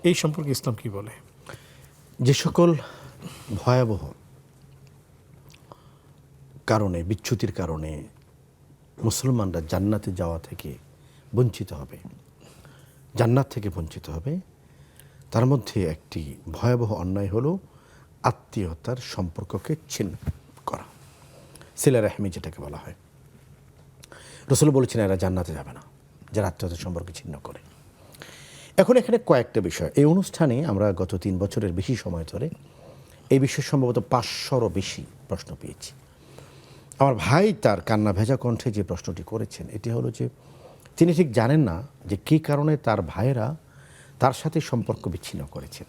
এই সম্পর্কে ইসলাম কি বলে? যে সকল ভয়াবহ কারণে, বিচ্যুতির কারণে মুসলমানরা জান্নাতে যাওয়া থেকে বঞ্চিত হবে, জান্নাত থেকে বঞ্চিত হবে, তার মধ্যে একটি ভয়াবহ অন্যায় হলো আত্মীয়তার সম্পর্ককে ছিন্ন করা, সিলা রাহমি যেটাকে বলা হয়। রাসূল বলেছেন এরা জান্নাতে যাবে না। যারা আত্মীয়তার সম্পর্ক ছিন্ন করে। এখন এখানে কয়েকটা বিষয়, এই অনুষ্ঠানে আমরা গত 3 বছরের বেশি সময় ধরে এই বিষয়ে সম্ভবত 500রও বেশি প্রশ্ন পেয়েছি। আমার ভাই তার কান্না ভেজা কণ্ঠে যে প্রশ্নটি করেছেন এটি হলো যে তিনি ঠিক জানেন না যে কী কারণে তার ভাইয়েরা তার সাথে সম্পর্ক বিচ্ছিন্ন করেছেন।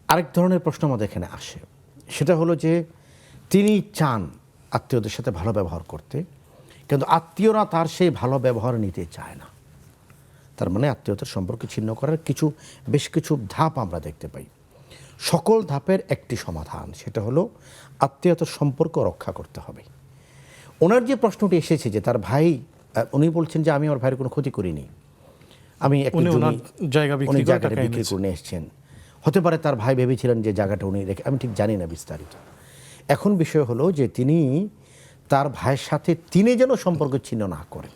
আরেক ধরনের প্রশ্ন আমাদের এখানে আসে, সেটা হলো যে তিনি চান আত্মীয়দের সাথে ভালো ব্যবহার করতে, কিন্তু আত্মীয়রা তার সেই ভালো ব্যবহার নিতে চায় না। তার মানে আত্মীয়তার সম্পর্ক ছিন্ন করার বেশ কিছু ধাপ আমরা দেখতে পাই। সকল ধাপের একটি সমাধান, সেটা হলো আত্মীয়তার সম্পর্ক রক্ষা করতে হবে। ওনার যে প্রশ্নটি এসেছে যে তার ভাই, উনি বলছেন যে আমি আমার ভাইয়ের কোনো ক্ষতি করিনি, আমি জায়গা বিক্রি করে নিয়ে এসেছেন। হতে পারে তার ভাই ভেবেছিলেন যে জায়গাটা উনি রেখে, আমি ঠিক জানি না বিস্তারিত। এখন বিষয় হলো যে তিনি তার ভাইয়ের সাথে তিনি যেন সম্পর্ক ছিন্ন না করেন।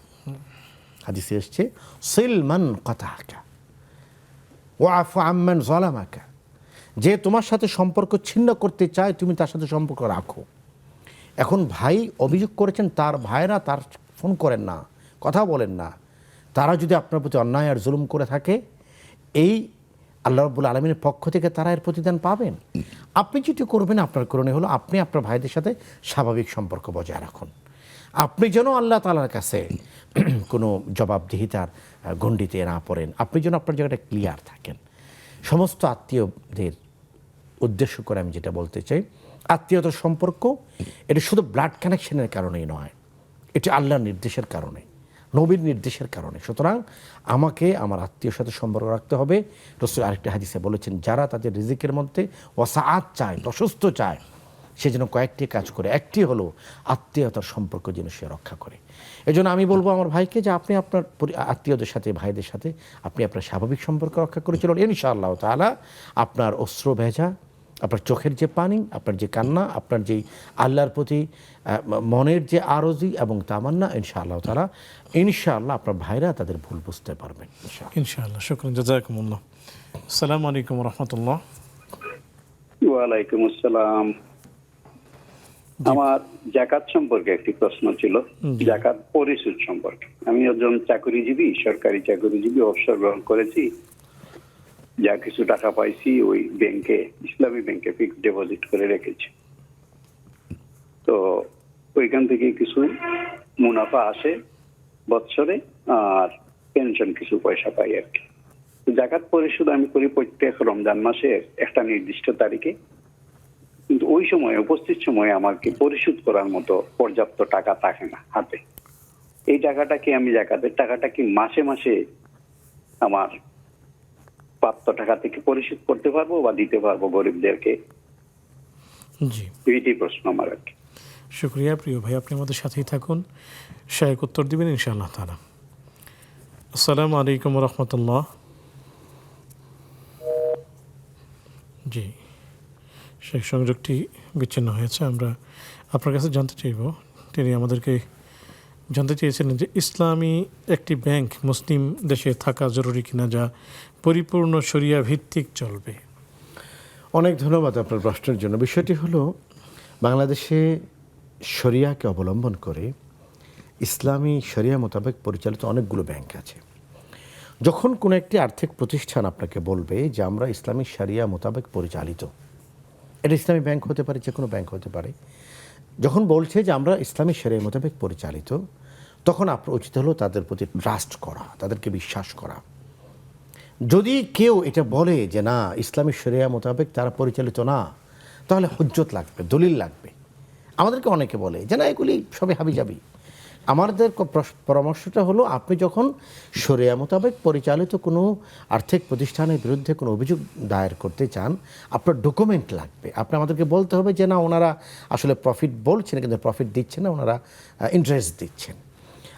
হাদিসে এসছে সিলমান কাতাকা ওয়াফু আম্মান যালামাকা, যে তোমার সাথে সম্পর্ক ছিন্ন করতে চায় তুমি তার সাথে সম্পর্ক রাখো। এখন ভাই অভিযোগ করেছেন তার ভাইরা তার ফোন করেন না, কথা বলেন না। তারা যদি আপনার প্রতি অন্যায় আর জুলুম করে থাকে, এই আল্লাহ রাব্বুল আলামিনের পক্ষ থেকে তারা এর প্রতিদান পাবেন। আপনি যেটি করবেন আপনার করণীয় হলো আপনি আপনার ভাইদের সাথে স্বাভাবিক সম্পর্ক বজায় রাখুন। আপনি যেন আল্লাহ তাআলার কাছে কোনো জবাবদিহিতার গণ্ডিতে না পড়েন, আপনি যেন আপনার জায়গাটা ক্লিয়ার থাকেন। সমস্ত আত্মীয়দের উদ্দেশ্য করে আমি যেটা বলতে চাই, আত্মীয়তার সম্পর্ক এটা শুধু ব্লাড কানেকশনের কারণেই নয়, এটি আল্লাহর নির্দেশের কারণে, নবীর নির্দেশের কারণে। সুতরাং আমাকে আমার আত্মীয়র সাথে সম্পর্ক রাখতে হবে। রাসূল আরেকটা হাদিসে বলেছেন, যারা তাদের রিজিকের মধ্যে ওয়াসাআত চায়, প্রশস্ত চায়, সে যেন কয়েকটি কাজ করে। একটি হলো আত্মীয়তার সম্পর্ক যেন সে রক্ষা করে। এজন্য আমি বলবো আমার ভাইকে যে আপনি আপনার আত্মীয়দের সাথে, ভাইদের সাথে আপনি আপনার স্বাভাবিক সম্পর্ক রক্ষা করে চলুন। ইনশাআল্লাহ তাআলা আপনার অশ্রু ভেজা, আপনার চোখের যে পানি, আপনার যে কান্না, আপনার যেই আল্লাহর প্রতি মনের যে আরজি এবং তামান্না, ইনশাআল্লাহ তাআলা ইনশাআল্লাহ আপনার ভাইরা তাদের ভুল বুঝতে পারবেন ইনশাআল্লাহ। শুকরান, জাযাকুমুল্লাহ। আসসালামু আলাইকুম ওয়া রাহমাতুল্লাহ। ওয়া আলাইকুম আসসালাম। আমার যাকাত সম্পর্কে একটি প্রশ্ন ছিল, যাকাত পরিশোধ সম্পর্কে। আমি একজন চাকরিজীবী, সরকারি চাকরিজীবী, অবসর গ্রহণ করেছি। যা কিছু টাকা পাইছি ওই ব্যাংকে, ইসলামী ব্যাংকে ফিক্সড ডিপোজিট করে রেখেছি। তো ওইখান থেকে কিছু মুনাফা আসে বছরে, আর পেনশন কিছু পয়সা পাই আর কি। যাকাত পরিশোধ আমি করি প্রত্যেক রমজান মাসের একটা নির্দিষ্ট তারিখে, কিন্তু ওই সময় উপস্থিত সময়ে আমাকে পরিশোধ করার মতো পর্যাপ্ত টাকা থাকে না হাতে। এই টাকাটা কি আমি যাকাতের টাকাটা কি মাসে মাসে আমার প্রাপ্ত টাকা থেকে পরিশোধ করতে পারবো বা দিতে পারবো গরিবদেরকে? জি, এইটাই প্রশ্ন আমার আর কি। শুক্রিয়া প্রিয় ভাই, আপনি আমাদের সাথেই থাকুন, শায়েখ উত্তর দিবেন ইনশাআল্লাহ তাআলা। আসসালামু আলাইকুম ওয়া রাহমাতুল্লাহ। জি, সেই সংযোগটি বিচ্ছিন্ন হয়েছে। আমরা আপনার কাছে জানতে চাইব, তিনি আমাদেরকে জানতে চেয়েছিলেন যে ইসলামী একটি ব্যাংক মুসলিম দেশে থাকা জরুরি কিনা, যা পরিপূর্ণ শরিয়া ভিত্তিক চলবে। অনেক ধন্যবাদ আপনার প্রশ্নের জন্য। বিষয়টি হলো বাংলাদেশে শরিয়াকে অবলম্বন করে ইসলামী শরিয়া মোতাবেক পরিচালিত অনেকগুলো ব্যাংক আছে। যখন কোনো একটি আর্থিক প্রতিষ্ঠান আপনাকে বলবে যে আমরা ইসলামী শরিয়া মোতাবেক পরিচালিত, এটা ইসলামী ব্যাংক হতে পারে, যে কোনো ব্যাংক হতে পারে, যখন বলছে যে আমরা ইসলামী শরিয়া মোতাবেক পরিচালিত, তখন আপনার উচিত হলো তাদের প্রতি ট্রাস্ট করা, তাদেরকে বিশ্বাস করা। যদি কেউ এটা বলে যে না ইসলামী শরিয়া মোতাবেক তারা পরিচালিত না, তাহলে হুজ্জত লাগবে, দলিল লাগবে। আমাদেরকে অনেকে বলে যে না এগুলি সবই হাবিজাবি। আমাদের পরামর্শটা হলো আপনি যখন শরিয়া মোতাবেক পরিচালিত কোনো আর্থিক প্রতিষ্ঠানের বিরুদ্ধে কোনো অভিযোগ দায়ের করতে চান, আপনার ডকুমেন্ট লাগবে। আপনি আমাদেরকে বলতে হবে যে না ওনারা আসলে প্রফিট বলছেন কিন্তু প্রফিট দিচ্ছেন না, ওনারা ইন্টারেস্ট দিচ্ছেন।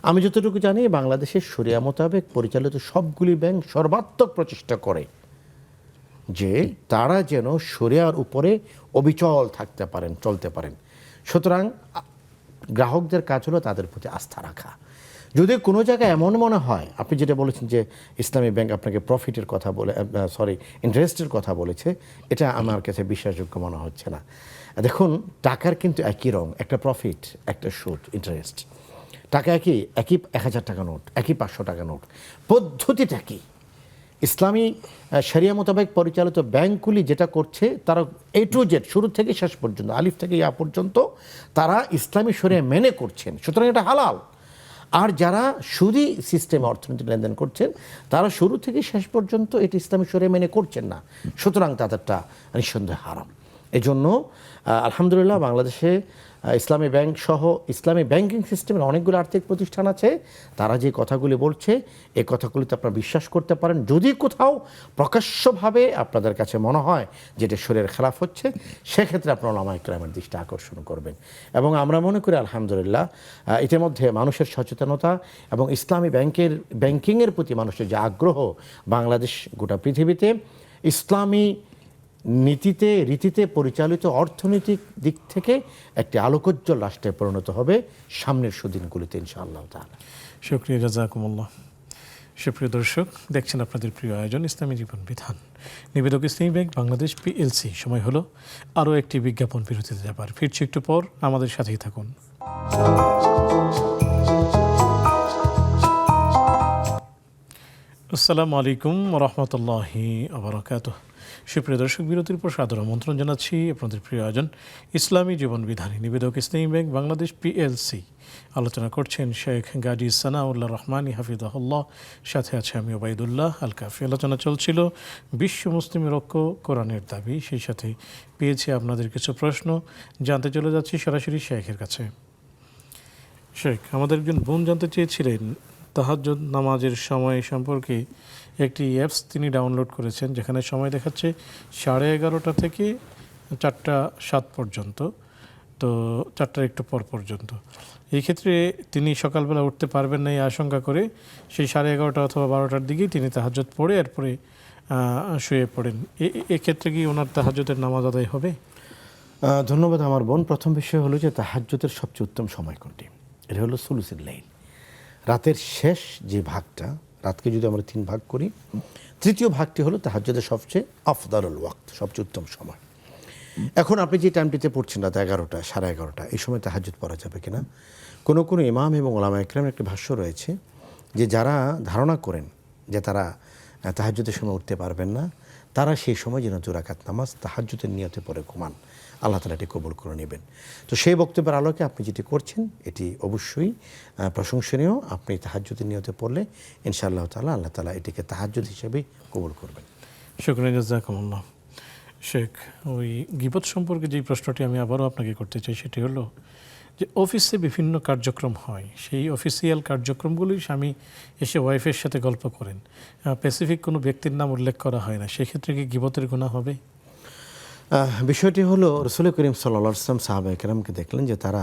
আমি যতটুকু জানি বাংলাদেশের শরিয়া মোতাবেক পরিচালিত সবগুলি ব্যাংক সর্বাত্মক প্রচেষ্টা করে যে তারা যেন শরিয়ার উপরে অবিচল থাকতে পারেন, চলতে পারেন। সুতরাং গ্রাহকদের কাজ হলো তাদের প্রতি আস্থা রাখা। যদি কোনো জায়গায় এমন মনে হয়, আপনি যেটা বলেছেন যে ইসলামী ব্যাংক আপনাকে প্রফিটের কথা বলে, ইন্টারেস্টের কথা বলেছে, এটা আমার কাছে বিশ্বাসযোগ্য মনে হচ্ছে না। দেখুন টাকার কিন্তু একই রং, একটা প্রফিট, একটা সুদ, ইন্টারেস্ট। টাকা একই 1,000 টাকা নোট, একই 500 টাকা নোট। পদ্ধতিটা কি? ইসলামী শরিয়া মোতাবেক পরিচালিত ব্যাংকগুলি যেটা করছে, তারা A to Z শুরু থেকে শেষ পর্যন্ত, আলিফ থেকে ইয়া পর্যন্ত তারা ইসলামী শরিয়া মেনে করছেন, সুতরাং এটা হালাল। আর যারা সুদী সিস্টেমে অর্থনৈতিক লেনদেন করছেন, তারা শুরু থেকে শেষ পর্যন্ত এটি ইসলামী শরিয়া মেনে করছেন না, সুতরাং তাদেরটা নিঃসন্দেহে হারাম। এজন্য আলহামদুলিল্লাহ বাংলাদেশে ইসলামী ব্যাংক সহ ইসলামী ব্যাংকিং সিস্টেমের অনেকগুলো আর্থিক প্রতিষ্ঠান আছে। তারা যে কথাগুলি বলছে, এই কথাগুলিতে আপনারা বিশ্বাস করতে পারেন। যদি কোথাও প্রকাশ্যভাবে আপনাদের কাছে মনে হয় যে এটা শরীরের খেলাফ হচ্ছে, সেক্ষেত্রে আপনারা উলামায়ে কেরামের দৃষ্টি আকর্ষণ করবেন। এবং আমরা মনে করি আলহামদুলিল্লাহ ইতিমধ্যে মানুষের সচেতনতা এবং ইসলামী ব্যাংকিংয়ের প্রতি মানুষের যে আগ্রহ, বাংলাদেশ গোটা পৃথিবীতে ইসলামী নীতিতে রীতিতে পরিচালিত অর্থনৈতিক দিক থেকে একটি আলোকোজ্জ্বল রাষ্ট্রে পরিণত হবে সামনের সুদিনগুলিতে ইনশাআল্লাহ তাআলা। শুকরিয়া, জাযাকুমুল্লাহ। সুপ্রিয় দর্শক, দেখছেন আপনাদের প্রিয় আয়োজন ইসলামী জীবন বিধান। নিবেদক ইসলামী ব্যাংক বাংলাদেশ PLC। সময় হলো আরও একটি বিজ্ঞাপন বিরতিতে যাবার। ফিরছি একটু পর, আমাদের সাথেই থাকুন। আসসালামু আলাইকুম রহমতুল্লাহি আবরাকাতুহ। সুপ্রিয় দর্শক, বিরতির পর সাদর আমন্ত্রণ জানাচ্ছি আপনাদের প্রিয় আয়োজন ইসলামী জীবন বিধানী। নিবেদক ইসলামী ব্যাংক বাংলাদেশ PLC। আলোচনা করছেন শেখ গাজী সানাউল্লাহ রহমানী হাফিজাহুল্লাহ, সাথে আছে আমি ওবায়দুল্লাহ আল কাফি। আলোচনা চলছিল বিশ্ব মুসলিমের ঐক্য, কোরআনের দাবি। সেই সাথে পেয়েছি আপনাদের কিছু প্রশ্ন, জানতে চলে যাচ্ছি সরাসরি শেখের কাছে। শেখ, আমাদের একজন বোন জানতে চেয়েছিলেন তাহাজ্জুদ নামাজের সময় সম্পর্কে। একটি অ্যাপস তিনি ডাউনলোড করেছেন, যেখানে সময় দেখাচ্ছে 11:30 থেকে 4:07 পর্যন্ত, তো 4টার একটু পর পর্যন্ত। এই ক্ষেত্রে তিনি সকালবেলা উঠতে পারবেন না এই আশঙ্কা করে সেই 11:30 অথবা 12টার দিকেই তিনি তাহাজ্জুদ পড়ে এরপরে শুয়ে পড়েন। এক্ষেত্রে কি ওনার তাহাজ্জুদের নামাজ আদায় হবে? ধন্যবাদ আমার বোন। প্রথম বিষয় হলো যে তাহাজ্জুদের সবচেয়ে উত্তম সময় কোনটি? এটা হলো সুলুসুল লাইল, রাতের শেষ যে ভাগটা। রাতকে যদি আমরা 3 ভাগ করি, তৃতীয় ভাগটি হলো তাহাজ্জুদের সবচেয়ে আফদালুল ওয়াক্ত, সবচেয়ে উত্তম সময়। এখন আপনি যে টাইমটিতে পড়ছেন রাত 11টা, 11:30, এই সময় তাহাজ্জুদ পড়া যাবে কিনা? কোনো কোনো ইমাম এবং উলামায়ে কেরামের একটি ভাষ্য রয়েছে যে যারা ধারণা করেন যে তারা তাহাজ্জুদের সময় উঠতে পারবেন না, তারা সেই সময় যেন 2 রাকাত নামাজ তাহাজ্জুদের নিয়তে পড়ে ঘুমান, আল্লাহ তাআলা এটি কবুল করে নেবেন। তো সেই বক্তব্যের আলোকে আপনি যেটি করছেন এটি অবশ্যই প্রশংসনীয়। আপনি তাহাজ্জুদের নিয়তে পড়লে ইনশাআল্লাহ তাআলা আল্লাহ তাআলা এটিকে তাহাজ্জুদ হিসেবে কবুল করবেন। শুকরিয়া, জাযাকুমুল্লাহ। শেখ, ওই গীবত সম্পর্কে যে প্রশ্নটি আমি আবারও আপনাকে করতে চাই, সেটি হলো যে অফিসে বিভিন্ন কার্যক্রম হয়, সেই অফিসিয়াল কার্যক্রমগুলি স্বামী এসে ওয়াইফের সাথে গল্প করেন, স্পেসিফিক কোনো ব্যক্তির নাম উল্লেখ করা হয় না, সেক্ষেত্রে কি গীবতের গুনাহ হবে? বিষয়টি হলো রাসূল করিম সাল্লাল্লাহু আলাইহি ওয়াসাল্লাম সাহাবায়ে কেরামকে দেখলেন যে তারা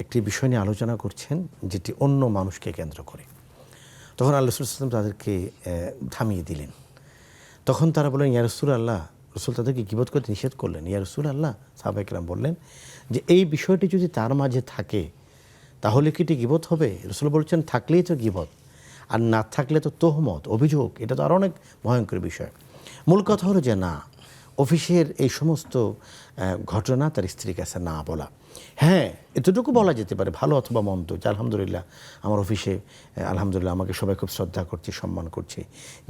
একটি বিষয় নিয়ে আলোচনা করছেন যেটি অন্য মানুষকে কেন্দ্র করে। তখন আল্লাহ রাসূল সাল্লাল্লাহু আলাইহি ওয়াসাল্লাম তাদেরকে থামিয়ে দিলেন। তখন তারা বললেন, ইয়া রাসূলুল্লাহ, রাসূল তাদেরকে গীবত করতে নিষেধ করলেন। ইয়া রাসূলুল্লাহ, সাহাবায়ে কেরাম বললেন যে এই বিষয়টি যদি তার মাঝে থাকে তাহলে কি এটি গীবত হবে? রাসূল বলছেন থাকলেই তো গীবত, আর না থাকলে তো তোহমত, অভিযোগ। এটা তো আরও অনেক ভয়ঙ্কর বিষয়। মূল কথা হলো যে না, অফিসের এই সমস্ত ঘটনা তার স্ত্রীর কাছে না বলা। হ্যাঁ, এতটুকু বলা যেতে পারে ভালো অথবা মন্দ, যে আলহামদুলিল্লাহ আমার অফিসে আলহামদুলিল্লাহ আমাকে সবাই খুব শ্রদ্ধা করছে, সম্মান করছে।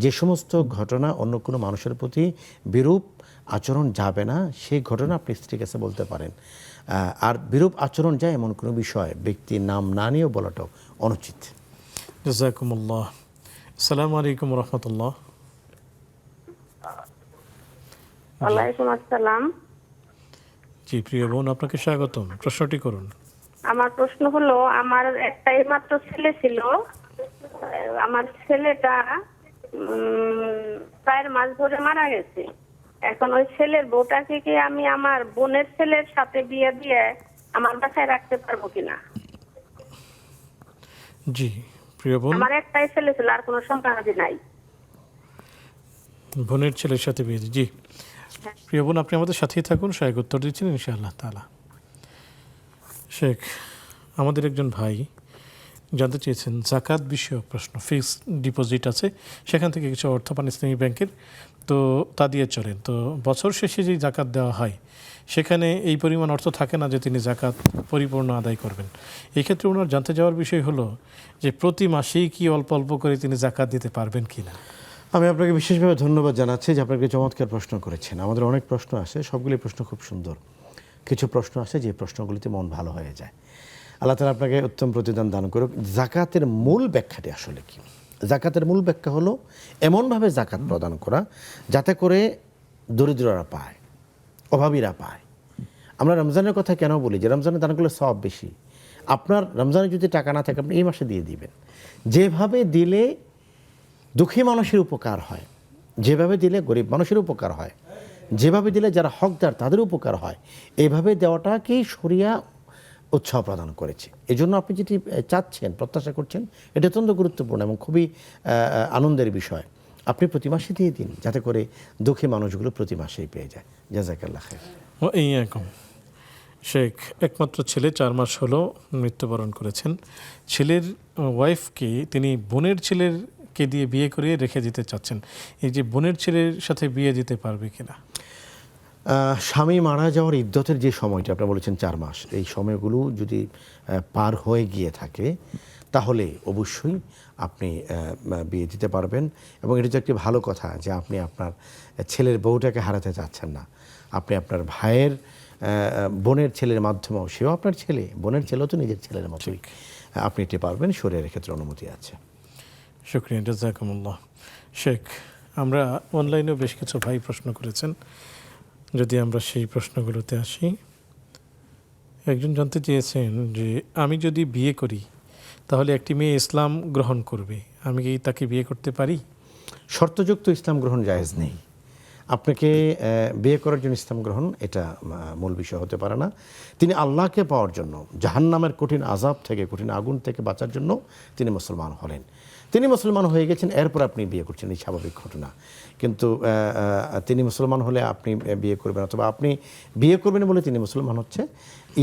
যে সমস্ত ঘটনা অন্য কোনো মানুষের প্রতি বিরূপ আচরণ যাবে না, সেই ঘটনা আপনি স্ত্রীর কাছে বলতে পারেন। আর বিরূপ আচরণ যায় এমন কোনো বিষয় ব্যক্তির নাম না নিয়েও বলাটাও অনুচিত। জাযাকুমুল্লাহ। আসসালামু আলাইকুম রহমতুল্লাহ। ওয়ালাইকুম আসসালাম। জি প্রিয় বোন, আপনাকে স্বাগতম। প্রশ্নটি করুন। আমার প্রশ্ন হলো, আমার একটাই মাত্র ছেলে ছিল। আমার ছেলেটা 4 মাস ধরে মারা গেছে। এখন ওই ছেলের বউটাকে কি আমি আমার বোনের ছেলের সাথে বিয়ে দিয়ে আমার বাসায় রাখতে পারবো কিনা? জি প্রিয় বোন, আমার একটাই ছেলে ছিল, আর কোনো সন্তানাদি নাই। বোনের ছেলের সাথে বিয়ে। জি প্রিয় বোন, আপনি আমাদের সাথেই থাকুন, সহায়ক উত্তর দিচ্ছেন ইনশাআল্লাহ তাআলা। শেখ, আমাদের একজন ভাই জানতে চেয়েছেন জাকাত বিষয়ক প্রশ্ন। ফিক্সড ডিপোজিট আছে, সেখান থেকে কিছু অর্থ পান ইসলামী ব্যাংকের, তো তা দিয়ে চলেন। তো বছর শেষে যে জাকাত দেওয়া হয় সেখানে এই পরিমাণ অর্থ থাকে না যে তিনি জাকাত পরিপূর্ণ আদায় করবেন। এই ক্ষেত্রে ওনার জানতে যাওয়ার বিষয় হলো যে প্রতি মাসেই কি অল্প অল্প করে তিনি জাকাত দিতে পারবেন কি না। আমি আপনাকে বিশেষভাবে ধন্যবাদ জানাচ্ছি যে আপনাকে চমৎকার প্রশ্ন করেছেন। আমাদের অনেক প্রশ্ন আসে, সবগুলি প্রশ্ন খুব সুন্দর। কিছু প্রশ্ন আসে যে প্রশ্নগুলিতে মন ভালো হয়ে যায়। আল্লাহ তাআলা আপনাকে উত্তম প্রতিদান দান করুক। জাকাতের মূল ব্যাখ্যাটি আসলে কি? জাকাতের মূল ব্যাখ্যা হলো এমনভাবে জাকাত প্রদান করা যাতে করে দরিদ্ররা পায়, অভাবীরা পায়। আমরা রমজানের কথা কেন বলি যে রমজানের দানগুলো সব বেশি। আপনার রমজানে যদি টাকা না থাকে আপনি এই মাসে দিয়ে দিবেন। যেভাবে দিলে দুঃখী মানুষের উপকার হয়, যেভাবে দিলে গরিব মানুষের উপকার হয়, যেভাবে দিলে যারা হকদার তাদের উপকার হয়, এইভাবে দেওয়াটাকেই শরিয়া উৎসাহ প্রদান করেছে। এই জন্য আপনি যেটি চাচ্ছেন, প্রত্যাশা করছেন, এটা অত্যন্ত গুরুত্বপূর্ণ এবং খুবই আনন্দের বিষয়। আপনি প্রতি মাসে দিয়ে দিন যাতে করে দুঃখী মানুষগুলো প্রতি মাসেই পেয়ে যায়। জাযাকাল্লাহ খাইর। এই রকম শেখ একমাত্র ছেলে 4 মাস হলো মৃত্যুবরণ করেছেন। ছেলের ওয়াইফকে তিনি বোনের ছেলেকে দিয়ে বিয়ে করিয়ে রেখে দিতে চাচ্ছেন। এই যে বোনের ছেলের সাথে বিয়ে দিতে পারবে কিনা? স্বামী মারা যাওয়ার ইদ্যতের যে সময়টা আপনারা বলেছেন 4 মাস, এই সময়গুলো যদি পার হয়ে গিয়ে থাকে তাহলে অবশ্যই আপনি বিয়ে দিতে পারবেন। এবং এটা তো একটি ভালো কথা যে আপনি আপনার ছেলের বউটাকে হারাতে চাচ্ছেন না। আপনি আপনার ভাইয়ের বোনের ছেলের মাধ্যমেও, সেও আপনার ছেলে, বোনের ছেলেও তো নিজের ছেলের মতোই, আপনি এটি পারবেন। শরীরের ক্ষেত্রে অনুমতি আছে। শুকরিয়া, জাযাকুমুল্লাহ। শেখ, আমরা অনলাইনেও বেশ কিছু ভাই প্রশ্ন করেছেন, যদি আমরা সেই প্রশ্নগুলোতে আসি। একজন জানতে চেয়েছেন যে আমি যদি বিয়ে করি তাহলে একটি মেয়ে ইসলাম গ্রহণ করবে, আমি কি তাকে বিয়ে করতে পারি? শর্তযুক্ত ইসলাম গ্রহণ জায়েজ নেই। আপনাকে বিয়ে করার জন্য ইসলাম গ্রহণ এটা মূল বিষয় হতে পারে না। তিনি আল্লাহকে পাওয়ার জন্য, জাহান্নামের কঠিন আযাব থেকে, কঠিন আগুন থেকে বাঁচার জন্য তিনি মুসলমান হলেন। তিনি মুসলমান হয়ে গেছেন, এরপর আপনি বিয়ে করছেন, এই স্বাভাবিক ঘটনা। কিন্তু তিনি মুসলমান হলে আপনি বিয়ে করবেন, অথবা আপনি বিয়ে করবেন বলে তিনি মুসলমান হচ্ছে,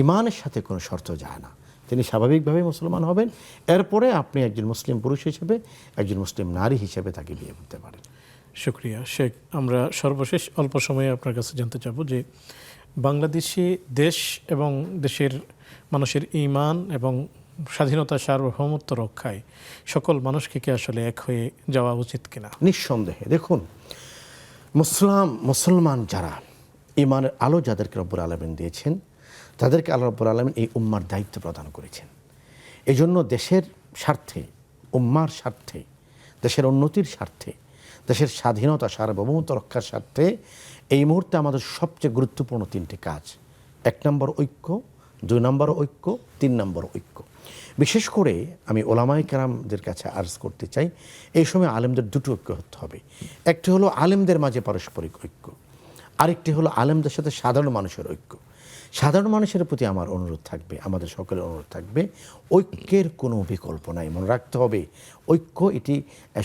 ইমানের সাথে কোনো শর্ত যায় না। তিনি স্বাভাবিকভাবে মুসলমান হবেন, এরপরে আপনি একজন মুসলিম পুরুষ হিসেবে, একজন মুসলিম নারী হিসেবে তাকে বিয়ে করতে পারেন। শুকরিয়া শেখ। আমরা সর্বশেষ অল্প সময়ে আপনার কাছে জানতে চাবো যে বাংলাদেশে দেশ এবং দেশের মানুষের ঈমান এবং স্বাধীনতা, সার্বভৌমত্ব রক্ষায় সকল মানুষকে কি আসলে এক হয়ে যাওয়া উচিত কিনা? নিঃসন্দেহে। দেখুন, মুসলমান যারা, ঈমানের আলো যাদেরকে রব্বুল আলামিন দিয়েছেন, তাদেরকে আল্লাহ রব্বুল আলামিন এই উম্মার দায়িত্ব প্রদান করেছেন। এই জন্য দেশের স্বার্থে, উম্মার স্বার্থে, দেশের উন্নতির স্বার্থে, দেশের স্বাধীনতা, সার্বভৌমত্ব রক্ষার স্বার্থে এই মুহূর্তে আমাদের সবচেয়ে গুরুত্বপূর্ণ 3টি কাজ। 1 নম্বর ঐক্য, 2 নম্বর ঐক্য, 3 নম্বর ঐক্য। বিশেষ করে আমি ওলামায়ে কেরামদের কাছে আর্জ করতে চাই, এই সময় আলেমদের 2টো ঐক্য হতে হবে। একটি হলো আলেমদের মাঝে পারস্পরিক ঐক্য, আরেকটি হলো আলেমদের সাথে সাধারণ মানুষের ঐক্য। সাধারণ মানুষের প্রতি আমার অনুরোধ থাকবে, আমাদের সকলের অনুরোধ থাকবে, ঐক্যের কোনো বিকল্প নাই। মনে রাখতে হবে ঐক্য এটি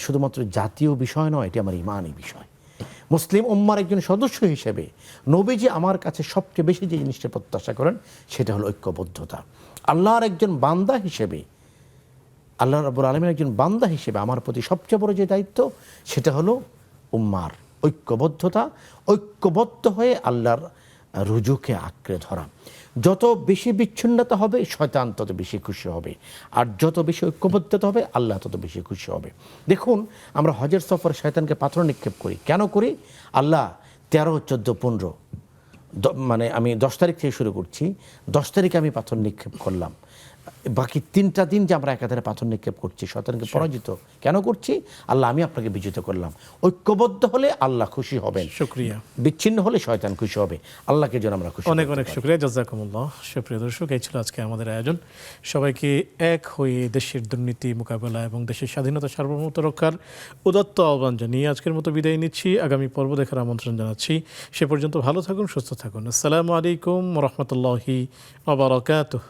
শুধুমাত্র জাতীয় বিষয় নয়, এটি আমার ইমানি বিষয়। মুসলিম উম্মার একজন সদস্য হিসেবে নবীজি আমার কাছে সবচেয়ে বেশি যে জিনিসটা প্রত্যাশা করেন সেটা হলো ঐক্যবদ্ধতা। আল্লাহর একজন বান্দা হিসেবে, আল্লাহ রাব্বুল আলামিনের একজন বান্দা হিসেবে আমার প্রতি সবচেয়ে বড় যে দায়িত্ব সেটা হলো উম্মার ঐক্যবদ্ধতা। ঐক্যবদ্ধ হয়ে আল্লাহর রুজুকে আঁকড়ে ধরা। যত বেশি বিচ্ছিন্নতা হবে শয়তান তত বেশি খুশি হবে, আর যত বেশি ঐক্যবদ্ধতা হবে আল্লাহ তত বেশি খুশি হবে। দেখুন, আমরা হজের সফরে শয়তানকে পাথর নিক্ষেপ করি, কেন করি? আল্লাহ 13, 14, 15, মানে আমি 10 তারিখ থেকে শুরু করছি, 10 তারিখে আমি পাথর নিক্ষেপ করলাম, বাকি 3টা দিন যে আমরা একাধারে পাথর নিক্ষেপ করছি, শয়তানকে পরাজিত কেন করছি? আল্লাহ আমি আপনাকে বিজিত করলাম। ঐক্যবদ্ধ হলে আল্লাহ খুশি হবেন, শুকরিয়া। বিচ্ছিন্ন হলে শয়তান খুশি হবে। আল্লাহকে যেন আমরা খুশি। অনেক অনেক শুকরিয়া, জাযাকুমুল্লাহ। সুপ্রিয় দর্শক, এই ছিল আজকে আমাদের আয়োজন। সবাইকে এক হয়ে দেশের দুর্নীতি মোকাবেলা এবং দেশের স্বাধীনতা, সার্বভৌমত্ব রক্ষার উদাত্ত আহ্বান জানিয়ে আজকের মতো বিদায় নিচ্ছি। আগামী পর্ব দেখার আমন্ত্রণ জানাচ্ছি। সে পর্যন্ত ভালো থাকুন, সুস্থ থাকুন। আসসালামু আলাইকুম ওয়া রাহমাতুল্লাহি ওয়া বারাকাতুহু।